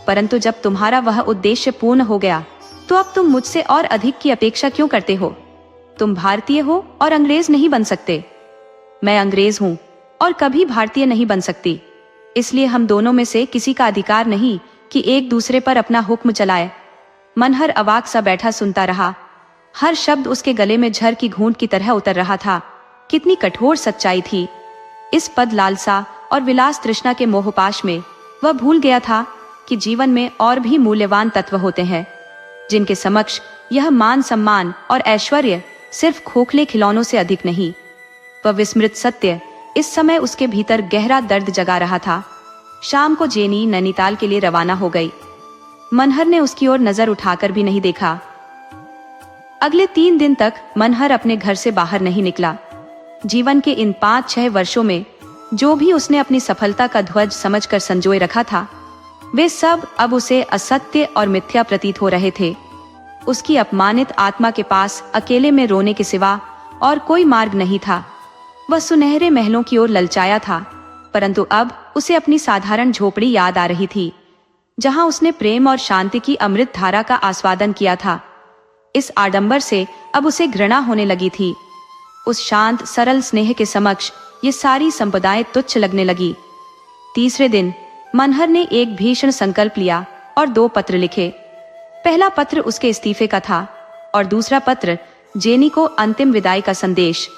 परंतु जब तुम्हारा वह उद्देश्य पूर्ण हो गया तो अब तुम मुझसे और अधिक की अपेक्षा क्यों करते हो? तुम भारतीय हो और अंग्रेज नहीं बन सकते। मैं अंग्रेज हूँ और कभी भारतीय नहीं बन सकती, इसलिए हम दोनों में से किसी का अधिकार नहीं कि एक दूसरे पर अपना हुक्म चलाए। मनहर अवाक सा बैठा सुनता रहा। हर शब्द उसके गले में झर की घूंट की तरह उतर रहा था। कितनी कठोर सच्चाई थी। इस पद लालसा और विलास तृष्णा के मोहपाश में वह भूल गया था कि जीवन में और भी मूल्यवान तत्व होते हैं, जिनके समक्ष यह मान सम्मान और ऐश्वर्य सिर्फ खोखले खिलौनों से अधिक नहीं। वह विस्मृत सत्य इस समय उसके भीतर गहरा दर्द जगा रहा था। शाम को जेनी नैनीताल के लिए रवाना हो गई। मनहर ने उसकी ओर नजर उठाकर भी नहीं देखा। अगले 3 दिन तक मनहर अपने घर से बाहर नहीं निकला। जीवन के इन 5-6 वर्षों में जो भी उसने अपनी सफलता का ध्वज समझकर संजोए रखा था, वे सब अब उसे असत्य और मिथ्या प्रतीत हो रहे थे। उसकी अपमानित आत्मा के पास अकेले में रोने के सिवा और कोई मार्ग नहीं था। वह सुनहरे महलों की ओर ललचाया था, परंतु अब उसे अपनी साधारण झोपड़ी याद आ रही थी, जहां उसने प्रेम और शांति की अमृत धारा का आस्वादन किया था। इस आडंबर से अब उसे घृणा होने लगी थी। उस शांत सरल स्नेह के समक्ष ये सारी संपदाएं तुच्छ लगने लगी। तीसरे दिन मनहर ने एक भीषण संकल्प लिया और 2 पत्र लिखे। पहला पत्र उसके इस्तीफे का था और दूसरा पत्र जेनी को अंतिम विदाई का संदेश।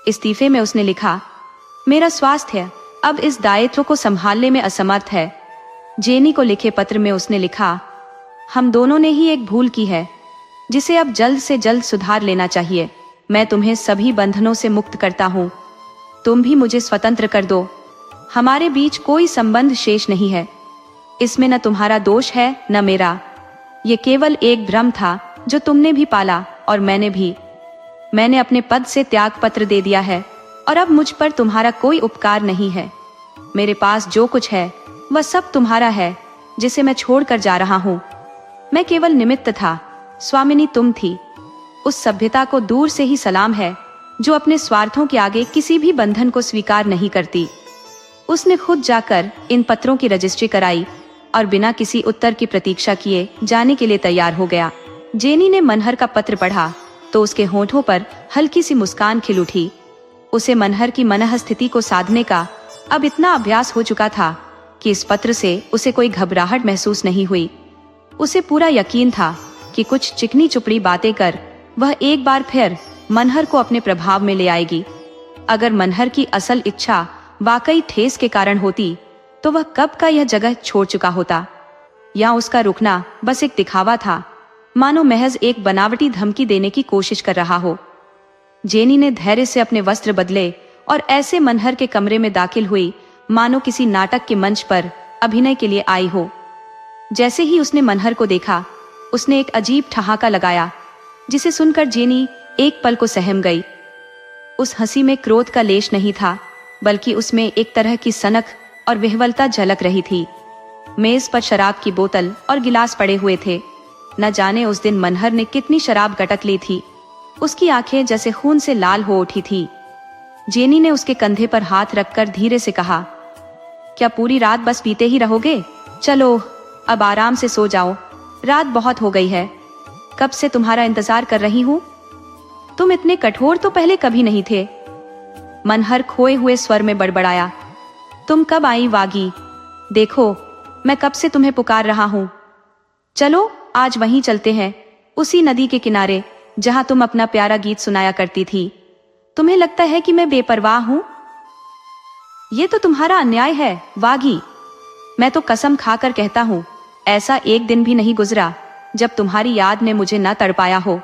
इस्तीफे में उसने लिखा, मेरा स्वास्थ्य अब इस दायित्व को संभालने में असमर्थ है। जेनी को लिखे पत्र में उसने लिखा, हम दोनों ने ही एक भूल की है, जिसे अब जल्द से जल्द सुधार लेना चाहिए। मैं तुम्हें सभी बंधनों से मुक्त करता हूँ। तुम भी मुझे स्वतंत्र कर दो। हमारे बीच कोई संबंध शेष नहीं है। इसमें न तुम्हारा दोष है न मेरा। ये केवल एक भ्रम था जो तुमने भी पाला और मैंने भी। मैंने अपने पद से त्याग पत्र दे दिया है और अब मुझ पर तुम्हारा कोई उपकार नहीं है। मेरे पास जो कुछ है वह सब तुम्हारा है, जिसे मैं छोड़कर जा रहा हूँ। मैं केवल निमित्त था, स्वामिनी तुम थी। उस सभ्यता को दूर से ही सलाम है जो अपने स्वार्थों के आगे किसी भी बंधन को स्वीकार नहीं करती। उसने खुद जाकर इन पत्रों की रजिस्ट्री कराई और बिना किसी उत्तर की प्रतीक्षा किए जाने के लिए तैयार हो गया। जेनी ने मनहर का पत्र पढ़ा तो उसके होठों पर हल्की सी मुस्कान खिल उठी। उसे मनहर की मनः स्थिति को साधने का अब इतना अभ्यास हो चुका था कि इस पत्र से उसे कोई घबराहट महसूस नहीं हुई। उसे पूरा यकीन था कि कुछ चिकनी चुपड़ी बातें कर वह एक बार फिर मनहर को अपने प्रभाव में ले आएगी। अगर मनहर की असल इच्छा वाकई ठेस के कारण होती तो वह कब का यह जगह छोड़ चुका होता, या उसका रुकना बस एक दिखावा था, मानो महज एक बनावटी धमकी देने की कोशिश कर रहा हो। जेनी ने धैर्य से अपने वस्त्र बदले और ऐसे मनहर के कमरे में दाखिल हुई मानो किसी नाटक के मंच पर अभिनय के लिए आई हो। जैसे ही उसने मनहर को देखा उसने एक अजीब ठहाका लगाया, जिसे सुनकर जेनी एक पल को सहम गई। उस हंसी में क्रोध का लेश नहीं था, बल्कि उसमें एक तरह की सनक और विह्वलता झलक रही थी। मेज पर शराब की बोतल और गिलास पड़े हुए थे। न जाने उस दिन मनहर ने कितनी शराब गटक ली थी। उसकी आंखें जैसे खून से लाल हो उठी थी। जेनी ने उसके कंधे पर हाथ रखकर धीरे से कहा, क्या पूरी रात बस पीते ही रहोगे? चलो अब आराम से सो जाओ, रात बहुत हो गई है। कब से तुम्हारा इंतजार कर रही हूँ। तुम इतने कठोर तो पहले कभी नहीं थे। मनहर खोए हुए स्वर में बड़बड़ाया, तुम कब आई वागी? देखो मैं कब से तुम्हें पुकार रहा हूँ। चलो आज वहीं चलते हैं, उसी नदी के किनारे जहां तुम अपना प्यारा गीत सुनाया करती थी। तुम्हें लगता है कि मैं बेपरवाह हूं? ये तो तुम्हारा अन्याय है वागी। मैं तो कसम खाकर कहता हूं, ऐसा एक दिन भी नहीं गुजरा जब तुम्हारी याद ने मुझे न तड़पाया हो।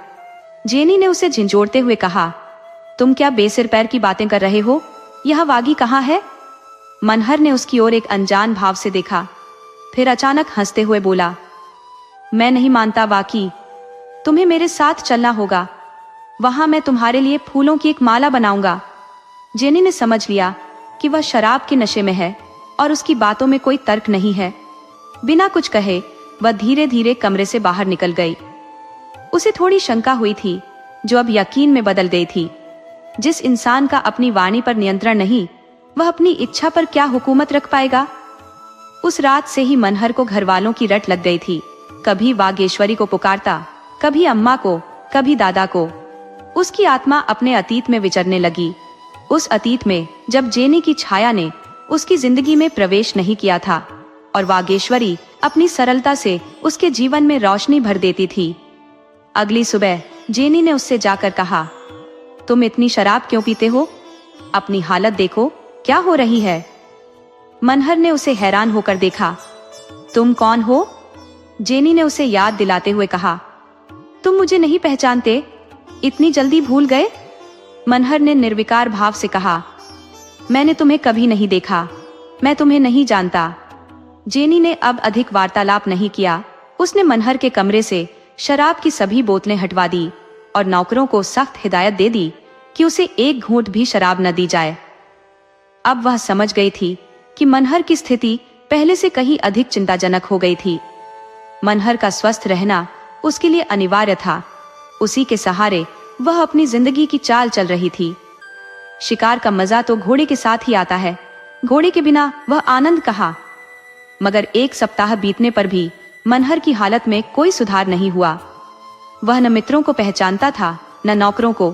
जेनी ने उसे झिंझोड़ते हुए कहा, तुम क्या बेसिर पैर की बातें कर रहे हो? यह वागी कहाँ है? मनहर ने उसकी ओर एक अनजान भाव से देखा, फिर अचानक हंसते हुए बोला, मैं नहीं मानता वाकी, तुम्हें मेरे साथ चलना होगा। वहां मैं तुम्हारे लिए फूलों की एक माला बनाऊंगा। जेनी ने समझ लिया कि वह शराब के नशे में है और उसकी बातों में कोई तर्क नहीं है। बिना कुछ कहे वह धीरे धीरे कमरे से बाहर निकल गई। उसे थोड़ी शंका हुई थी, जो अब यकीन में बदल गई थी। जिस इंसान का अपनी वाणी पर नियंत्रण नहीं, वह अपनी इच्छा पर क्या हुकूमत रख पाएगा। उस रात से ही मनहर को घरवालों की रट लग गई थी। कभी वागेश्वरी को पुकारता, कभी अम्मा को, कभी दादा को। उसकी आत्मा अपने अतीत में विचरने लगी, उस अतीत में जब जेनी की छाया ने उसकी जिंदगी में प्रवेश नहीं किया था और वागेश्वरी अपनी सरलता से उसके जीवन में रोशनी भर देती थी। अगली सुबह जेनी ने उससे जाकर कहा, तुम इतनी शराब क्यों पीते हो? अपनी हालत देखो, क्या हो रही है? मनहर ने उसे हैरान होकर देखा। तुम कौन हो? जेनी ने उसे याद दिलाते हुए कहा, तुम मुझे नहीं पहचानते? इतनी जल्दी भूल गए? मनहर ने निर्विकार भाव से कहा, मैंने तुम्हें कभी नहीं देखा, मैं तुम्हें नहीं जानता। जेनी ने अब अधिक वार्तालाप नहीं किया। उसने मनहर के कमरे से शराब की सभी बोतलें हटवा दी और नौकरों को सख्त हिदायत दे दी कि उसे एक घूंट भी शराब न दी जाए। अब वह समझ गई थी कि मनहर की स्थिति पहले से कहीं अधिक चिंताजनक हो गई थी। मनहर का स्वस्थ रहना उसके लिए अनिवार्य था। उसी के सहारे वह अपनी जिंदगी की चाल चल रही थी। शिकार का मजा तो घोड़े के साथ ही आता है, घोड़े के बिना वह आनंद कहाँ। मगर एक सप्ताह बीतने पर भी मनहर की हालत में कोई सुधार नहीं हुआ। वह न मित्रों को पहचानता था, न नौकरों को।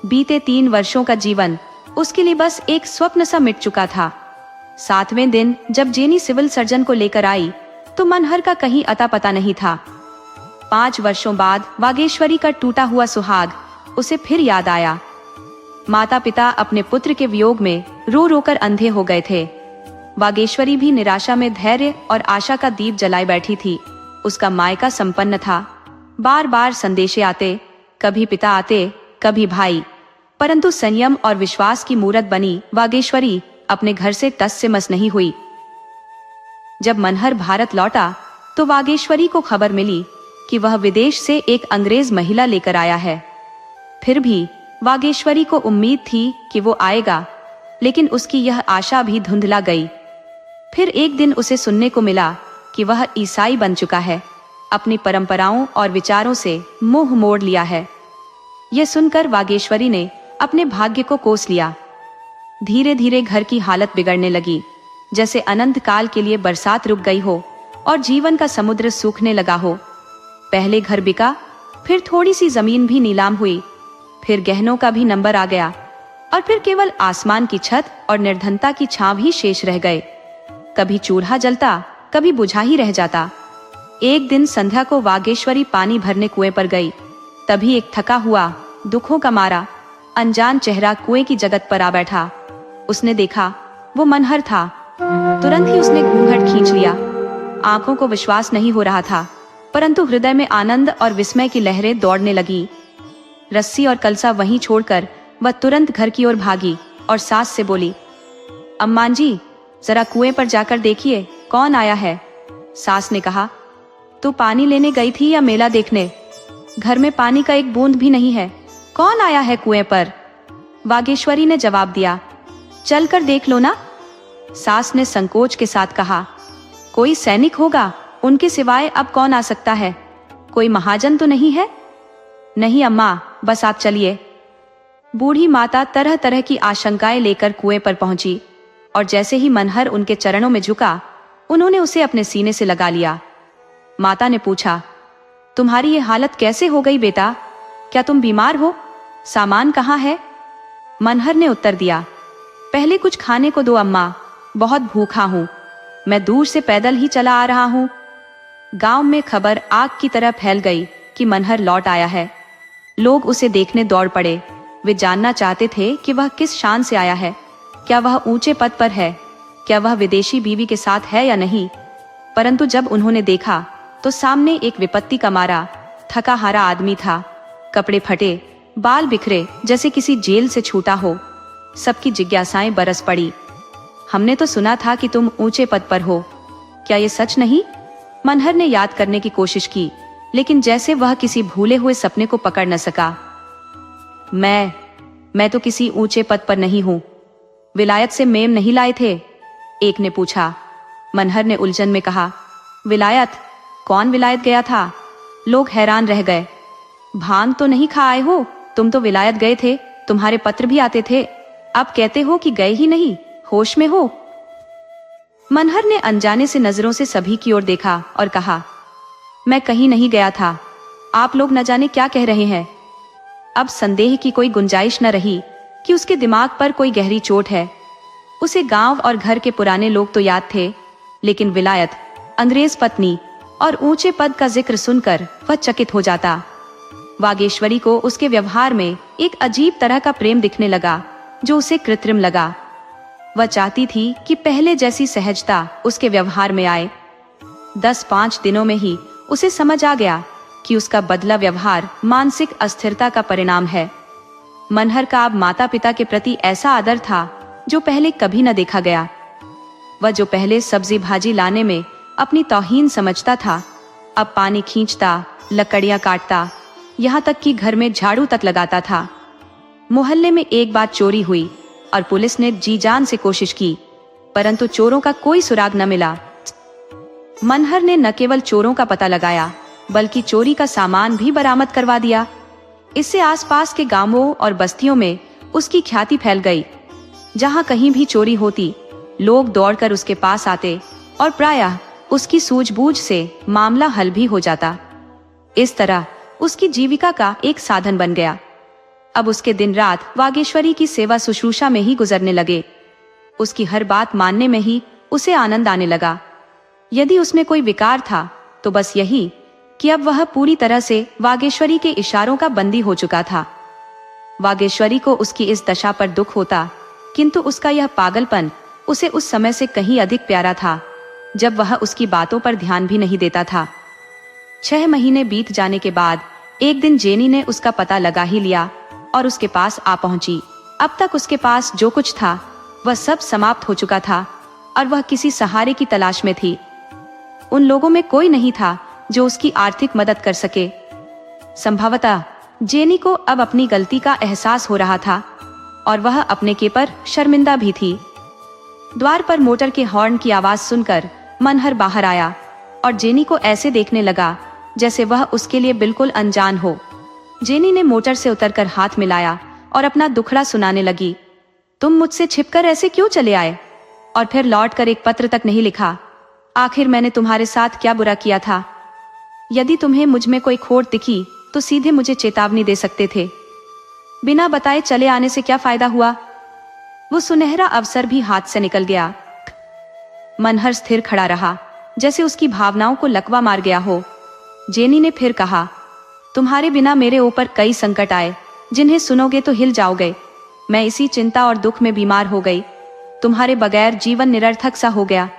बीते 3 वर्षों का जीवन उसके लिए बस एक स्वप्न सा मिट चुका था। 7वें दिन जब जेनी सिविल सर्जन को लेकर आई तो मनहर का कहीं अता पता नहीं था। 5 वर्षों बाद वागेश्वरी का टूटा हुआ सुहाग उसे फिर याद आया। माता पिता अपने पुत्र के वियोग में रो रोकर अंधे हो गए थे। वागेश्वरी भी निराशा में धैर्य और आशा का दीप जलाए बैठी थी। उसका मायका संपन्न था। बार बार संदेशे आते, कभी पिता आते, कभी भाई, परंतु संयम और विश्वास की मूरत बनी वागेश्वरी अपने घर से टस से मस नहीं हुई। जब मनहर भारत लौटा तो वागेश्वरी को खबर मिली कि वह विदेश से एक अंग्रेज महिला लेकर आया है। फिर भी वागेश्वरी को उम्मीद थी कि वो आएगा, लेकिन उसकी यह आशा भी धुंधला गई। फिर एक दिन उसे सुनने को मिला कि वह ईसाई बन चुका है, अपनी परंपराओं और विचारों से मुंह मोड़ लिया है। यह सुनकर वागेश्वरी ने अपने भाग्य को कोस लिया। धीरे धीरे घर की हालत बिगड़ने लगी, जैसे अनंत काल के लिए बरसात रुक गई हो और जीवन का समुद्र सूखने लगा हो। पहले घर बिका, फिर थोड़ी सी जमीन भी नीलाम हुई, फिर गहनों का भी नंबर आ गया और फिर केवल आसमान की छत और निर्धनता की छांव ही शेष रह गए। कभी चूल्हा जलता, कभी बुझा ही रह जाता। एक दिन संध्या को वागेश्वरी पानी भरने कुएं पर गई। तभी एक थका हुआ, दुखों का मारा अनजान चेहरा कुएं की जगत पर आ बैठा। उसने देखा वो मनहर था। तुरंत ही उसने घूंघट खींच लिया। आंखों को विश्वास नहीं हो रहा था, परंतु हृदय में आनंद और विस्मय की लहरें दौड़ने लगी। रस्सी और कलसा वहीं छोड़कर वह तुरंत घर की ओर भागी और सास से बोली, अम्मां जी, जरा कुएं पर जाकर देखिए कौन आया है। सास ने कहा, तू पानी लेने गई थी या मेला देखने? घर में पानी का एक बूंद भी नहीं है। कौन आया है कुएं पर? वागेश्वरी ने जवाब दिया। चल कर देख लो ना, सास ने संकोच के साथ कहा। कोई सैनिक होगा, उनके सिवाय अब कौन आ सकता है? कोई महाजन तो नहीं है? नहीं अम्मा, बस आप चलिए। बूढ़ी माता तरह तरह की आशंकाएं लेकर कुएं पर पहुंची और जैसे ही मनहर उनके चरणों में झुका, उन्होंने उसे अपने सीने से लगा लिया। माता ने पूछा, तुम्हारी ये हालत कैसे हो गई बेटा? क्या तुम बीमार हो? सामान कहाँ है? मनहर ने उत्तर दिया, पहले कुछ खाने को दो अम्मा, बहुत भूखा हूँ। मैं दूर से पैदल ही चला आ रहा हूँ। गांव में खबर आग की तरह फैल गई कि मनहर लौट आया है। लोग उसे देखने दौड़ पड़े। वे जानना चाहते थे कि वह किस शान से आया है, क्या वह ऊंचे पद पर है, क्या वह विदेशी बीवी के साथ है या नहीं। परंतु जब उन्होंने देखा तो सामने एक विपत्ति का मारा थका हारा आदमी था। कपड़े फटे, बाल बिखरे, जैसे किसी जेल से छूटा हो। सबकी जिज्ञासाएं बरस पड़ी। हमने तो सुना था कि तुम ऊंचे पद पर हो, क्या ये सच नहीं? मनहर ने याद करने की कोशिश की, लेकिन जैसे वह किसी भूले हुए सपने को पकड़ न सका। मैं तो किसी ऊंचे पद पर नहीं हूं। विलायत से मेम नहीं लाए थे? एक ने पूछा। मनहर ने उलझन में कहा, विलायत? कौन विलायत गया था? लोग हैरान रह गए। भांग तो नहीं खा आए हो? तुम तो विलायत गए थे, तुम्हारे पत्र भी आते थे। अब कहते हो कि गए ही नहीं, होश में हो? मनहर ने अनजाने से नजरों से सभी की ओर देखा और कहा, मैं कहीं नहीं गया था। आप लोग न जाने क्या कह रहे हैं। अब संदेह की कोई गुंजाइश न रही कि उसके दिमाग पर कोई गहरी चोट है। उसे गांव और घर के पुराने लोग तो याद थे, लेकिन विलायत, अंग्रेज पत्नी और ऊंचे पद का जिक्र सुनकर वह चकित हो जाता। वागेश्वरी को उसके व्यवहार में एक अजीब तरह का प्रेम दिखने लगा, जो उसे कृत्रिम लगा। वह चाहती थी कि पहले जैसी सहजता उसके व्यवहार में आए। 10-5 दिनों में ही उसे समझ आ गया कि उसका बदला व्यवहार मानसिक अस्थिरता का परिणाम है। मनहर का अब माता पिता के प्रति ऐसा आदर था जो पहले कभी न देखा गया। वह जो पहले सब्जी भाजी लाने में अपनी तौहीन समझता था, अब पानी खींचता, लकड़ियां काटता, यहाँ तक कि घर में झाड़ू तक लगाता था। मोहल्ले में एक बार चोरी हुई और पुलिस ने जी जान से कोशिश की, परंतु चोरों का कोई सुराग न मिला। मनहर ने न केवल चोरों का पता लगाया, बल्कि चोरी का सामान भी बरामद करवा दिया। इससे आसपास के गांवों और बस्तियों में उसकी ख्याति फैल गई। जहां कहीं भी चोरी होती, लोग दौड़कर उसके पास आते और प्रायः उसकी सूझबूझ से मामला हल भी हो जाता। इस तरह उसकी जीविका का एक साधन बन गया। अब उसके दिन रात वागेश्वरी की सेवा शुश्रूषा में ही गुजरने लगे। उसकी हर बात मानने में ही उसे आनंद आने लगा। यदि उसमें कोई विकार था तो बस यही कि अब वह पूरी तरह से वागेश्वरी के इशारों का बंदी हो चुका था। वागेश्वरी को उसकी इस दशा पर दुख होता, किंतु उसका यह पागलपन उसे उस समय से कहीं अधिक प्यारा था जब वह उसकी बातों पर ध्यान भी नहीं देता था। 6 महीने बीत जाने के बाद एक दिन जेनी ने उसका पता लगा ही लिया और उसके पास आ पहुंची। अब तक उसके पास जो कुछ था वह सब समाप्त हो चुका था और वह किसी सहारे की तलाश में थी। उन लोगों में कोई नहीं था जो उसकी आर्थिक मदद कर सके। संभवतः जेनी को अब अपनी गलती का एहसास हो रहा था और वह अपने के पर शर्मिंदा भी थी। द्वार पर मोटर के हॉर्न की आवाज सुनकर मनहर बाहर आया और जेनी को ऐसे देखने लगा जैसे वह उसके लिए बिल्कुल अनजान हो। जेनी ने मोटर से उतरकर हाथ मिलाया और अपना दुखड़ा सुनाने लगी। तुम मुझसे छिपकर ऐसे क्यों चले आए और फिर लौटकर एक पत्र तक नहीं लिखा? आखिर मैंने तुम्हारे साथ क्या बुरा किया था? यदि तुम्हें मुझ में कोई खोट दिखी तो सीधे मुझे चेतावनी दे सकते थे। बिना बताए चले आने से क्या फायदा हुआ? वो सुनहरा अवसर भी हाथ से निकल गया। मनहर स्थिर खड़ा रहा, जैसे उसकी भावनाओं को लकवा मार गया हो। जेनी ने फिर कहा, तुम्हारे बिना मेरे ऊपर कई संकट आए, जिन्हें सुनोगे तो हिल जाओगे। मैं इसी चिंता और दुख में बीमार हो गई। तुम्हारे बगैर जीवन निरर्थक सा हो गया।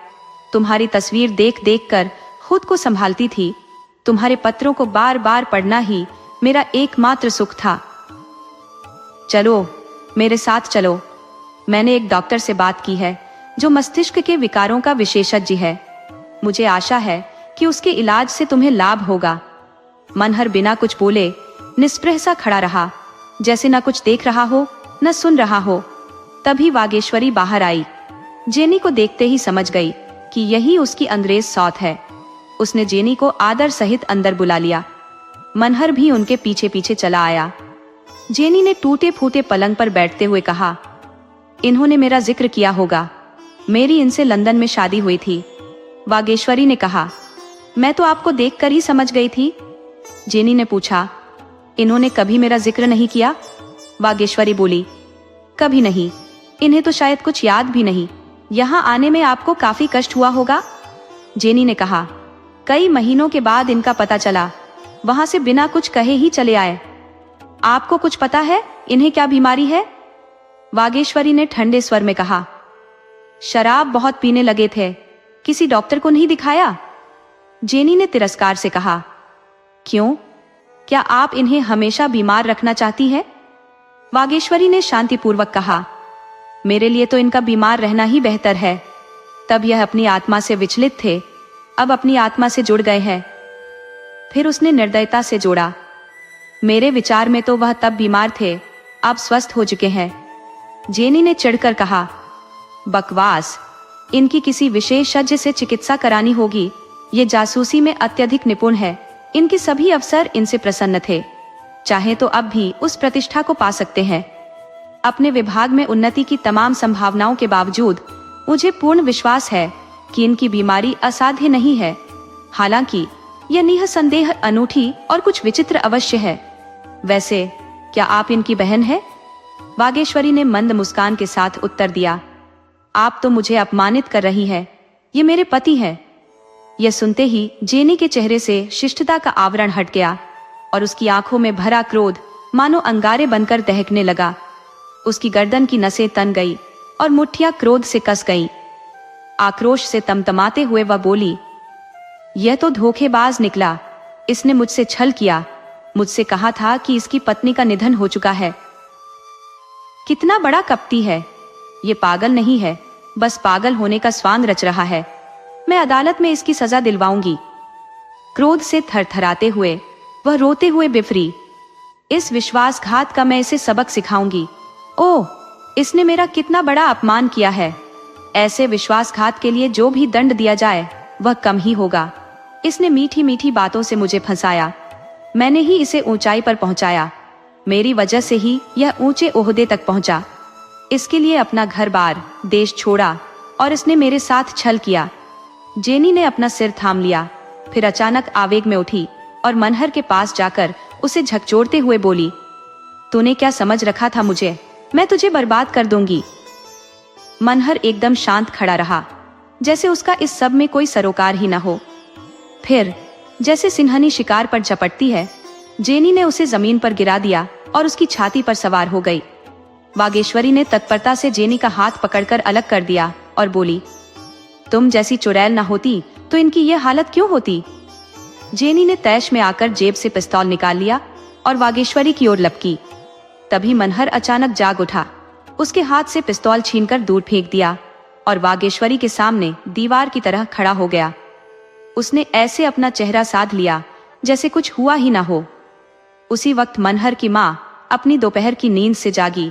तुम्हारी तस्वीर देख देख कर खुद को संभालती थी। तुम्हारे पत्रों को बार बार पढ़ना ही मेरा एकमात्र सुख था। चलो, मेरे साथ चलो। मैंने एक डॉक्टर से बात की है जो मस्तिष्क के विकारों का विशेषज्ञ है। मुझे आशा है कि उसके इलाज से तुम्हें लाभ होगा। मनहर बिना कुछ बोले निस्पृह सा खड़ा रहा, जैसे न कुछ देख रहा हो न सुन रहा हो। तभी वागेश्वरी बाहर आई। जेनी को देखते ही समझ गई कि यही उसकी अंग्रेज सौत है। उसने जेनी को आदर सहित अंदर बुला लिया। मनहर भी उनके पीछे पीछे चला आया। जेनी ने टूटे फूटे पलंग पर बैठते हुए कहा, इन्होंने मेरा जिक्र किया होगा, मेरी इनसे लंदन में शादी हुई थी। वागेश्वरी ने कहा, मैं तो आपको देखकर ही समझ गई थी। जेनी ने पूछा, इन्होंने कभी मेरा जिक्र नहीं किया? वागेश्वरी बोली, कभी नहीं, इन्हें तो शायद कुछ याद भी नहीं। यहाँ आने में आपको काफी कष्ट हुआ होगा। जेनी ने कहा, कई महीनों के बाद इनका पता चला, वहां से बिना कुछ कहे ही चले आए। आपको कुछ पता है इन्हें क्या बीमारी है? वागेश्वरी ने ठंडे स्वर में कहा, शराब बहुत पीने लगे थे, किसी डॉक्टर को नहीं दिखाया? जेनी ने तिरस्कार से कहा, क्यों, क्या आप इन्हें हमेशा बीमार रखना चाहती हैं? वागेश्वरी ने शांतिपूर्वक कहा, मेरे लिए तो इनका बीमार रहना ही बेहतर है। तब यह अपनी आत्मा से विचलित थे, अब अपनी आत्मा से जुड़ गए हैं। फिर उसने निर्दयता से जोड़ा, मेरे विचार में तो वह तब बीमार थे, अब स्वस्थ हो चुके हैं। जेनी ने चिढ़कर कहा, बकवास, इनकी किसी विशेषज्ञ से चिकित्सा करानी होगी, ये जासूसी में अत्यधिक निपुण है। इनके सभी अफसर इनसे प्रसन्न थे, चाहे तो अब भी उस प्रतिष्ठा को पा सकते हैं। अपने विभाग में उन्नति की तमाम संभावनाओं के बावजूद मुझे पूर्ण विश्वास है कि इनकी बीमारी असाध्य नहीं है। हालांकि यह निःसंदेह अनूठी और कुछ विचित्र अवश्य है। वैसे क्या आप इनकी बहन है? वागेश्वरी ने मंद मुस्कान के साथ उत्तर दिया, आप तो मुझे अपमानित कर रही हैं, ये मेरे पति हैं। यह सुनते ही जेनी के चेहरे से शिष्टता का आवरण हट गया और उसकी आंखों में भरा क्रोध मानो अंगारे बनकर दहकने लगा। उसकी गर्दन की नसें तन गई और मुट्ठियां क्रोध से कस गईं। आक्रोश से तमतमाते हुए वह बोली, यह तो धोखेबाज निकला, इसने मुझसे छल किया, मुझसे कहा था कि इसकी पत्नी का निधन हो चुका है। कितना बड़ा कपटी है, ये पागल नहीं है, बस पागल होने का स्वांग रच रहा है। मैं अदालत में इसकी सजा दिलवाऊंगी। क्रोध से थरथराते हुए वह रोते हुए बिफरी, इस विश्वासघात का मैं इसे सबक सिखाऊंगी। ओह, इसने मेरा कितना बड़ा अपमान किया है। ऐसे विश्वासघात के लिए जो भी दंड दिया जाए वह कम ही होगा। इसने मीठी मीठी बातों से मुझे फंसाया, मैंने ही इसे ऊंचाई पर पहुंचाया, मेरी वजह से ही यह ऊंचे ओहदे तक पहुंचा। इसके लिए अपना घर बार देश छोड़ा और इसने मेरे साथ छल किया। जेनी ने अपना सिर थाम लिया, फिर अचानक आवेग में उठी और मनहर के पास जाकर उसे झकझोरते हुए बोली, तूने क्या समझ रखा था मुझे? मैं तुझे बर्बाद कर दूंगी। मनहर एकदम शांत खड़ा रहा, जैसे उसका इस सब में कोई सरोकार ही न हो। फिर जैसे सिंहनी शिकार पर झपटती है, जेनी ने उसे जमीन पर गिरा दिया और उसकी छाती पर सवार हो गई। वागेश्वरी ने तत्परता से जेनी का हाथ पकड़कर अलग कर दिया और बोली, तुम जैसी चुड़ैल न होती तो इनकी यह हालत क्यों होती? जेनी ने तैश में आकर जेब से पिस्तौल निकाल लिया और वागेश्वरी की ओर लपकी। तभी मनहर अचानक जाग उठा, उसके हाथ से पिस्तौल छीनकर दूर फेंक दिया और वागेश्वरी के सामने दीवार की तरह खड़ा हो गया। उसने ऐसे अपना चेहरा साध लिया जैसे कुछ हुआ ही ना हो। उसी वक्त मनहर की माँ अपनी दोपहर की नींद से जागी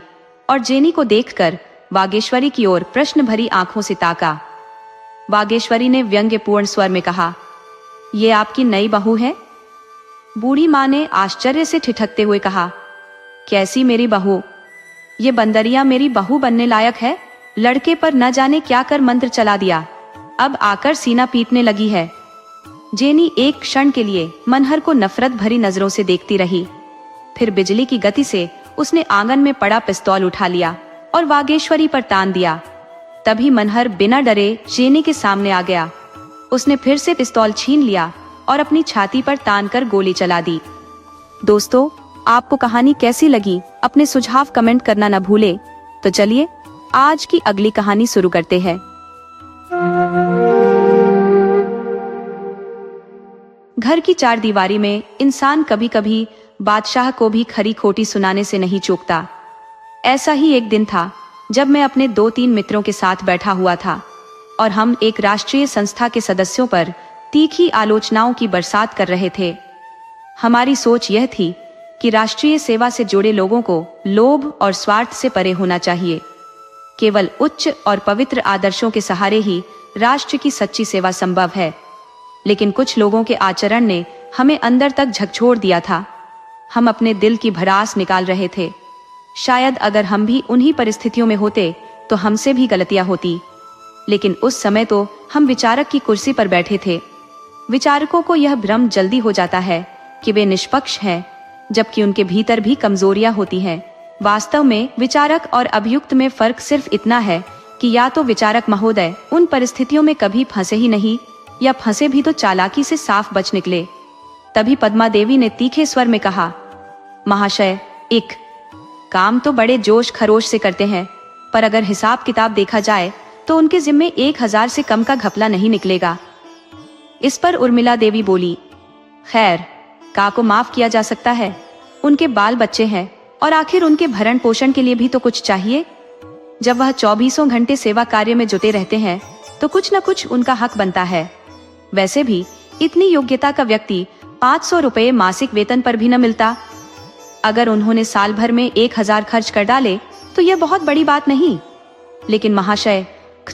और जेनी को देखकर वागेश्वरी की ओर प्रश्न भरी आंखों से ताका। वागेश्वरी ने व्यंग्यपूर्ण स्वर में कहा, ये आपकी नई बहू है? बूढ़ी माँ ने आश्चर्य से ठिठकते हुए कहा, कैसी मेरी बहू? ये बंदरिया मेरी बहू बनने लायक है? लड़के पर न जाने क्या कर मंत्र चला दिया, अब आकर सीना पीटने लगी है। जेनी एक क्षण के लिए मनहर को नफरत भरी नजरों से देखती रही, फिर बिजली की गति से उसने आंगन में पड़ा पिस्तौल उठा लिया और वागेश्वरी पर तान दिया। तभी मनहर बिना डरे जेनी के सामने आ गया। उसने फिर से पिस्तौल छीन लिया और अपनी छाती पर तान कर गोली चला दी। दोस्तों, आपको कहानी कैसी लगी अपने सुझाव कमेंट करना न भूले। तो चलिए आज की अगली कहानी शुरू करते हैं। घर की चार दीवारी में इंसान कभी कभी बादशाह को भी खरी खोटी सुनाने से नहीं चूकता। ऐसा ही एक दिन था जब मैं अपने 2-3 मित्रों के साथ बैठा हुआ था और हम एक राष्ट्रीय संस्था के सदस्यों पर तीखी आलोचनाओं की बरसात कर रहे थे। हमारी सोच यह थी कि राष्ट्रीय सेवा से जुड़े लोगों को लोभ और स्वार्थ से परे होना चाहिए। केवल उच्च और पवित्र आदर्शों के सहारे ही राष्ट्र की सच्ची सेवा संभव है। लेकिन कुछ लोगों के आचरण ने हमें अंदर तक झकझोर दिया था। हम अपने दिल की भड़ास निकाल रहे थे। शायद अगर हम भी उन्हीं परिस्थितियों में होते तो हमसे भी गलतियां होती। लेकिन उस समय तो हम विचारक की कुर्सी पर बैठे थे। विचारकों को यह भ्रम जल्दी हो जाता है कि वे निष्पक्ष हैं, जबकि उनके भीतर भी कमजोरियां होती हैं। वास्तव में विचारक और अभियुक्त में फर्क सिर्फ इतना है कि या तो विचारक महोदय उन परिस्थितियों में कभी फंसे ही नहीं, या फंसे भी तो चालाकी से साफ बच निकले। तभी पद्मा देवी ने तीखे स्वर में कहा, महाशय, एक काम तो बड़े जोश खरोश से करते हैं, पर अगर हिसाब किताब देखा जाए तो उनके जिम्मे 1000 से कम का घपला नहीं निकलेगा। इस पर उर्मिला देवी बोली, खैर, का को माफ किया जा सकता है। उनके बाल बच्चे हैं और आखिर उनके भरण पोषण के लिए भी तो कुछ चाहिए। जब वह 24 घंटे सेवा कार्य में जुटे रहते हैं तो कुछ न कुछ उनका हक बनता है। वैसे भी इतनी योग्यता का व्यक्ति 500 रुपये मासिक वेतन पर भी न मिलता। अगर उन्होंने साल भर में 1000 खर्च कर डाले तो यह बहुत बड़ी बात नहीं। लेकिन महाशय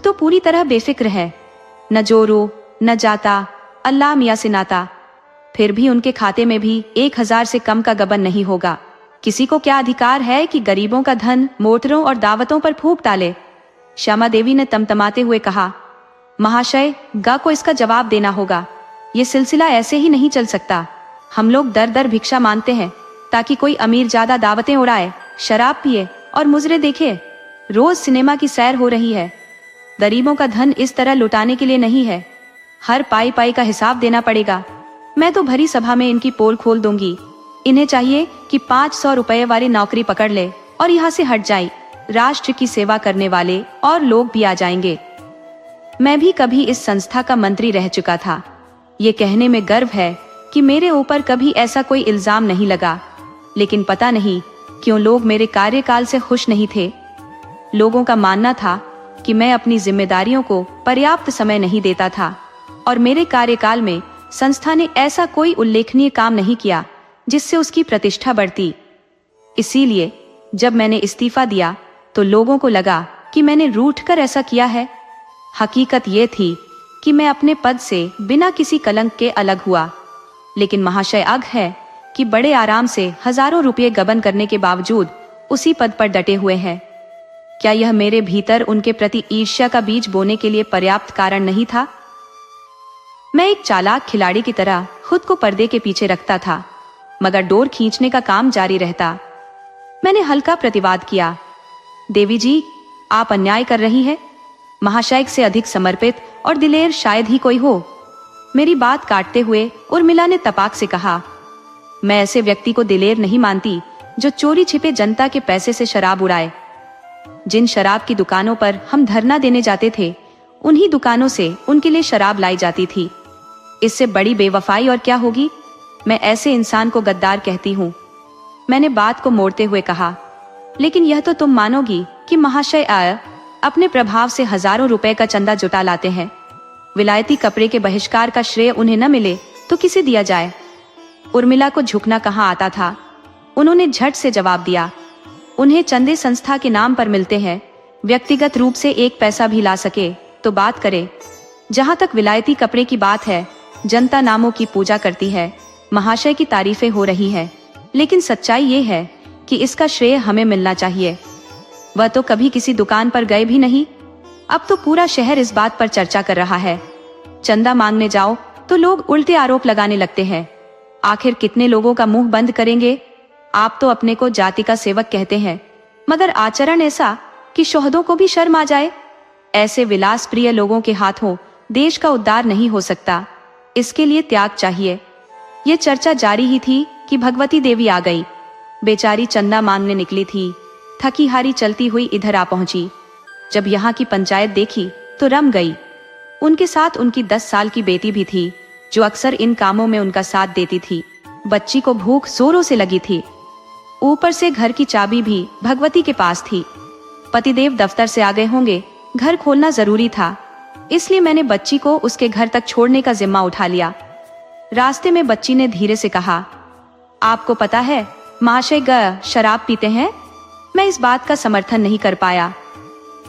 तो पूरी तरह बेफिक्र है, न जोरू न जाता, अल्लाह मियाँ से नाता। फिर भी उनके खाते में भी 1000 से कम का गबन नहीं होगा। किसी को क्या अधिकार है कि गरीबों का धन मोटरों और दावतों पर फूंक डाले। श्यामा देवी ने तमतमाते हुए कहा, महाशय, गा को इसका जवाब देना होगा। ये सिलसिला ऐसे ही नहीं चल सकता। हम लोग दर दर भिक्षा मांगते हैं ताकि कोई अमीर ज्यादा दावतें उड़ाए, शराब पिए और मुजरे देखे। रोज सिनेमा की सैर हो रही है। गरीबों का धन इस तरह लुटाने के लिए नहीं है। हर पाई पाई का हिसाब देना पड़ेगा। मैं तो भरी सभा में इनकी पोल खोल दूंगी। इन्हें चाहिए कि 500 रुपये वाली नौकरी पकड़ ले और यहाँ से हट जाए। राष्ट्र की सेवा करने वाले और लोग भी आ जाएंगे। मैं भी कभी इस संस्था का मंत्री रह चुका था। ये कहने में गर्व है कि मेरे ऊपर कभी ऐसा कोई इल्जाम नहीं लगा। लेकिन पता नहीं क्यों लोग मेरे कार्यकाल से खुश नहीं थे। लोगों का मानना था कि मैं अपनी जिम्मेदारियों को पर्याप्त समय नहीं देता था और मेरे कार्यकाल में संस्था ने ऐसा कोई उल्लेखनीय काम नहीं किया जिससे उसकी प्रतिष्ठा बढ़ती। इसीलिए जब मैंने इस्तीफा दिया तो लोगों को लगा कि मैंने रूठकर ऐसा किया है। हकीकत ये थी कि मैं अपने पद से बिना किसी कलंक के अलग हुआ। लेकिन महाशय अग है कि बड़े आराम से हजारों रुपये गबन करने के बावजूद उसी पद पर डटे हुए हैं। क्या यह मेरे भीतर उनके प्रति ईर्ष्या का बीज बोने के लिए पर्याप्त कारण नहीं था? मैं एक चालाक खिलाड़ी की तरह खुद को पर्दे के पीछे रखता था, मगर डोर खींचने का काम जारी रहता। मैंने हल्का प्रतिवाद किया, देवी जी, आप अन्याय कर रही हैं। महाशय से अधिक समर्पित और दिलेर शायद ही कोई हो। मेरी बात काटते हुए उर्मिला ने तपाक से कहा, मैं ऐसे व्यक्ति को दिलेर नहीं मानती जो चोरी छिपे जनता के पैसे से शराब उड़ाए। जिन शराब की दुकानों पर हम धरना देने जाते थे, उन्हीं दुकानों से उनके लिए शराब लाई जाती थी। इससे बड़ी बेवफाई और क्या होगी? मैं ऐसे इंसान को गद्दार कहती हूँ। मैंने बात को मोड़ते हुए कहा, लेकिन यह तो तुम मानोगी कि महाशय आय अपने प्रभाव से हजारों रुपए का चंदा जुटा लाते हैं। विलायती कपड़े के बहिष्कार का श्रेय उन्हें न मिले तो किसे दिया जाए? उर्मिला को झुकना कहाँ आता था। उन्होंने झट से जवाब दिया, उन्हें चंदे संस्था के नाम पर मिलते हैं। व्यक्तिगत रूप से 1 पैसा भी ला सके तो बात करे। जहां तक विलायती कपड़े की बात है, जनता नामों की पूजा करती है, महाशय की तारीफें हो रही है, लेकिन सच्चाई ये है कि इसका श्रेय हमें मिलना चाहिए। वह तो कभी किसी दुकान पर गए भी नहीं। अब तो पूरा शहर इस बात पर चर्चा कर रहा है। चंदा मांगने जाओ तो लोग उल्टे आरोप लगाने लगते हैं। आखिर कितने लोगों का मुंह बंद करेंगे? आप तो अपने को जाति का सेवक कहते हैं, मगर आचरण ऐसा कि शोहदों को भी शर्म आ जाए। ऐसे विलास प्रिय लोगों के हाथों देश का उद्धार नहीं हो सकता। इसके लिए त्याग चाहिए। ये चर्चा जारी ही थी कि भगवती देवी आ गई। बेचारी चंदा मांगने निकली थी, थकी हारी चलती हुई इधर आ पहुंची। जब यहाँ की पंचायत देखी तो रम गई। उनके साथ उनकी 10 साल की बेटी भी थी, जो अक्सर इन कामों में उनका साथ देती थी। बच्ची को भूख जोरों से लगी थी। ऊपर से घर की चाबी भी भगवती के पास थी। पतिदेव दफ्तर से आ गए होंगे, घर खोलना जरूरी था। इसलिए मैंने बच्ची को उसके घर तक छोड़ने का जिम्मा उठा लिया। रास्ते में बच्ची ने धीरे से कहा, आपको पता है महाशय ग शराब पीते हैं? मैं इस बात का समर्थन नहीं कर पाया।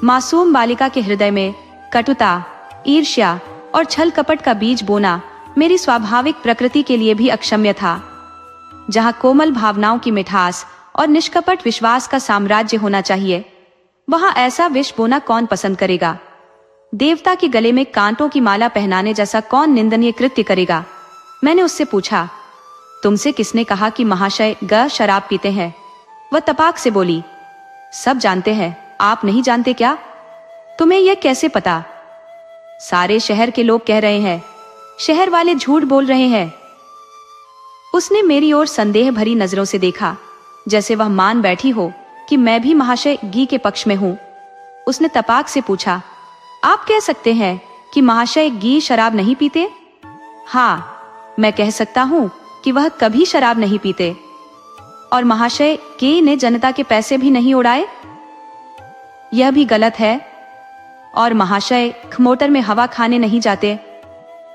मासूम बालिका के हृदय में कटुता, ईर्ष्या और छल कपट का बीज बोना मेरी स्वाभाविक प्रकृति के लिए भी अक्षम्य था। जहां कोमल भावनाओं की मिठास और निष्कपट विश्वास का साम्राज्य होना चाहिए, वहां ऐसा विष बोना कौन पसंद करेगा? देवता के गले में कांटों की माला पहनाने जैसा कौन निंदनीय कृत्य करेगा? मैंने उससे पूछा, तुमसे किसने कहा कि महाशय ग शराब पीते हैं? वह तपाक से बोली, सब जानते हैं, आप नहीं जानते क्या? तुम्हें यह कैसे पता? सारे शहर के लोग कह रहे हैं, शहर वाले झूठ बोल रहे हैं। उसने मेरी ओर संदेह भरी नजरों से देखा, जैसे वह मान बैठी हो कि मैं भी महाशय गी के पक्ष में हूं। उसने तपाक से पूछा, आप कह सकते हैं कि महाशय गी शराब नहीं पीते? हाँ, मैं कह सकता हूं कि वह कभी शराब नहीं पीते। और महाशय के ने जनता के पैसे भी नहीं उड़ाए? यह भी गलत है। और महाशय मोटर में हवा खाने नहीं जाते।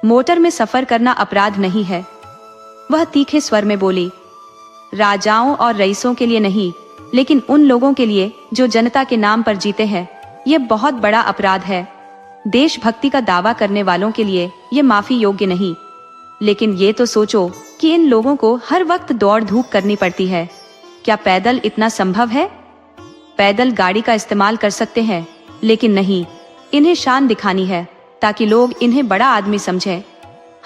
मोटर में सफर करना अपराध नहीं है। वह तीखे स्वर में बोली, राजाओं और रईसों के लिए नहीं, लेकिन उन लोगों के लिए जो जनता के नाम पर जीते हैं, यह बहुत बड़ा अपराध है। देशभक्ति का दावा करने वालों के लिए यह माफी योग्य नहीं। लेकिन ये तो सोचो कि इन लोगों को हर वक्त दौड़ धूप करनी पड़ती है। क्या पैदल इतना संभव है? पैदल गाड़ी का इस्तेमाल कर सकते हैं, लेकिन नहीं, इन्हें शान दिखानी है ताकि लोग इन्हें बड़ा आदमी समझें।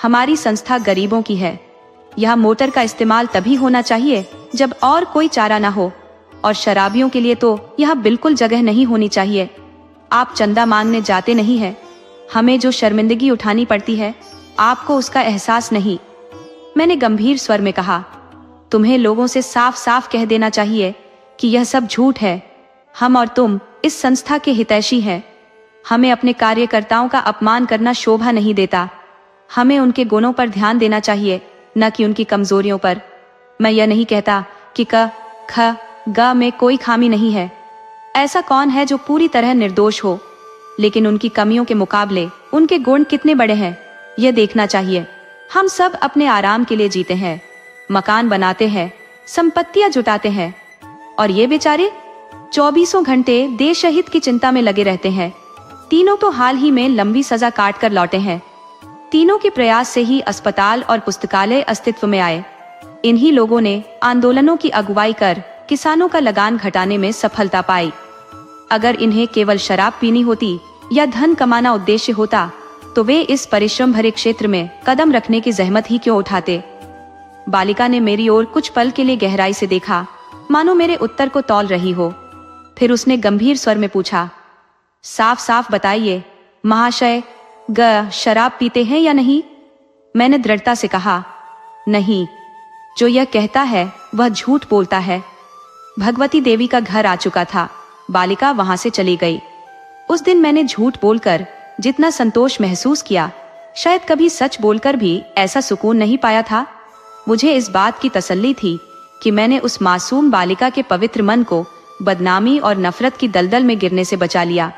हमारी संस्था गरीबों की है। यह मोटर का इस्तेमाल तभी होना चाहिए जब और कोई चारा ना हो, और शराबियों के लिए तो यह बिल्कुल जगह नहीं होनी चाहिए। आप चंदा मांगने जाते नहीं हैं। हमें जो शर्मिंदगी उठानी पड़ती है, आपको उसका एहसास नहीं। मैंने गंभीर स्वर में कहा, तुम्हें लोगों से साफ साफ कह देना चाहिए कि यह सब झूठ है। हम और तुम इस संस्था के हितैषी हैं। हमें अपने कार्यकर्ताओं का अपमान करना शोभा नहीं देता। हमें उनके गुणों पर ध्यान देना चाहिए, न कि उनकी कमजोरियों पर। मैं यह नहीं कहता कि क, ख, ग में कोई खामी नहीं है। ऐसा कौन है जो पूरी तरह निर्दोष हो? लेकिन उनकी कमियों के मुकाबले उनके गुण कितने बड़े हैं, यह देखना चाहिए। हम सब अपने आराम के लिए जीते हैं, मकान बनाते हैं, संपत्तियां जुटाते हैं, और ये बेचारे 24 घंटे देश हित की चिंता में लगे रहते हैं। तीनों तो हाल ही में लंबी सजा काट कर लौटे हैं। तीनों के प्रयास से ही अस्पताल और पुस्तकालय अस्तित्व में आए। इन्हीं लोगों ने आंदोलनों की अगुवाई कर किसानों का लगान घटाने में सफलता पाई। अगर इन्हें केवल शराब पीनी होती या धन कमाना उद्देश्य होता, तो वे इस परिश्रम भरे क्षेत्र में कदम रखने की जहमत ही क्यों उठाते? बालिका ने मेरी ओर कुछ पल के लिए गहराई से देखा, मानो मेरे उत्तर को तौल रही हो। फिर उसने गंभीर स्वर में पूछा, साफ साफ बताइए, महाशय ग शराब पीते हैं या नहीं? मैंने दृढ़ता से कहा, नहीं। जो यह कहता है वह झूठ बोलता है। भगवती देवी का घर आ चुका था। बालिका वहां से चली गई। उस दिन मैंने झूठ बोलकर जितना संतोष महसूस किया, शायद कभी सच बोलकर भी ऐसा सुकून नहीं पाया था। मुझे इस बात की तसल्ली थी कि मैंने उस मासूम बालिका के पवित्र मन को बदनामी और नफरत की दलदल में गिरने से बचा लिया।